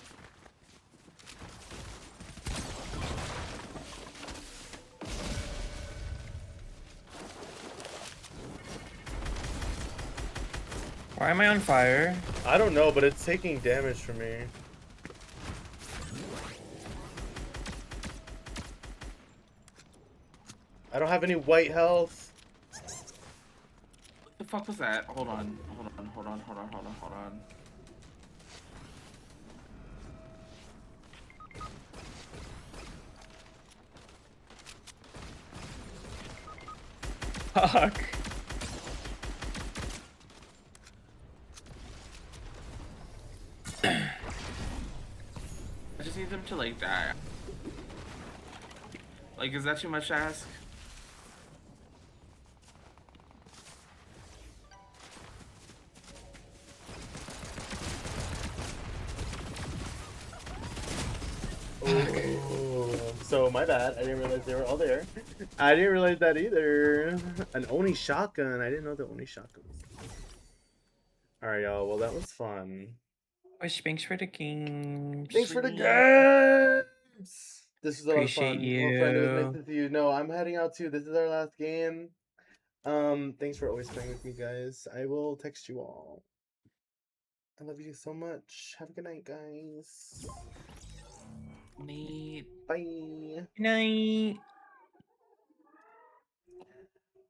Why am I on fire? I don't know, but it's taking damage from me. I don't have any white health. What the fuck was that? Hold on. Hold on. Hold on. Hold on. Hold on. Hold on. Fuck. I just need them to like die. Like, is that too much to ask? Oh, so my bad. I didn't realize they were all there. I didn't realize that either. An Oni shotgun. I didn't know the Oni shotgun was. All right, y'all. Well, that was fun. Wish, thanks for the game. Thanks for the Sweet. games. This was a lot of fun. Appreciate Well, friend, it was nice you. to see you. No, I'm heading out too. This is our last game. Thanks for always playing with me, guys. I will text you all. I love you so much. Have a good night, guys. Neat. Bye. Good night.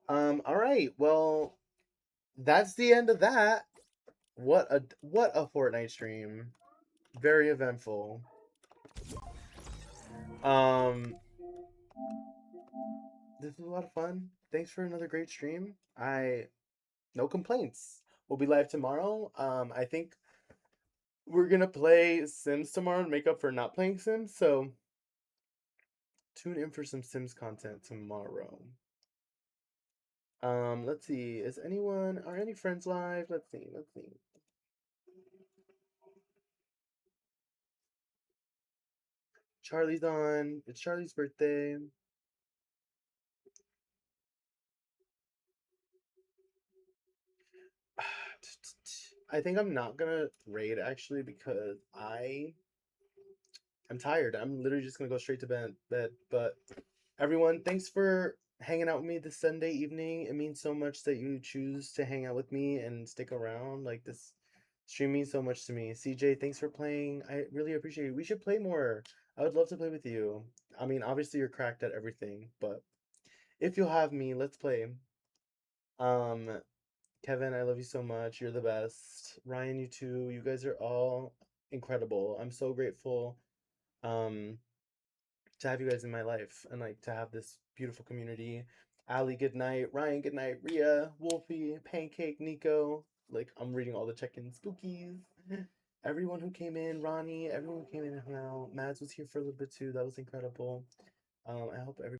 All right. Well, that's the end of that. What a Fortnite stream. Very eventful. This was a lot of fun. Thanks for another great stream. No complaints. We'll be live tomorrow. I think we're gonna play Sims tomorrow and make up for not playing Sims. So tune in for some Sims content tomorrow. Let's see. Are any friends live? Let's see. Charlie's on. It's Charlie's birthday. I think I'm not gonna raid actually because I'm tired. I'm literally just gonna go straight to bed. But everyone, thanks for hanging out with me this Sunday evening. It means so much that you choose to hang out with me and stick around. Like this stream means so much to me. CJ, thanks for playing. I really appreciate it. We should play more. I would love to play with you. I mean, obviously you're cracked at everything, but if you'll have me, let's play. Um, Kevin, I love you so much. You're the best. Ryan, you too. You guys are all incredible. I'm so grateful to have you guys in my life and like to have this beautiful community. Ali, good night. Ryan, good night. Ria, Wolfie, Pancake, Nico. Like I'm reading all the check-in spookies. Everyone who came in, Ronnie, everyone who came in and hung out. Mads was here for a little bit too. That was incredible. I hope everyone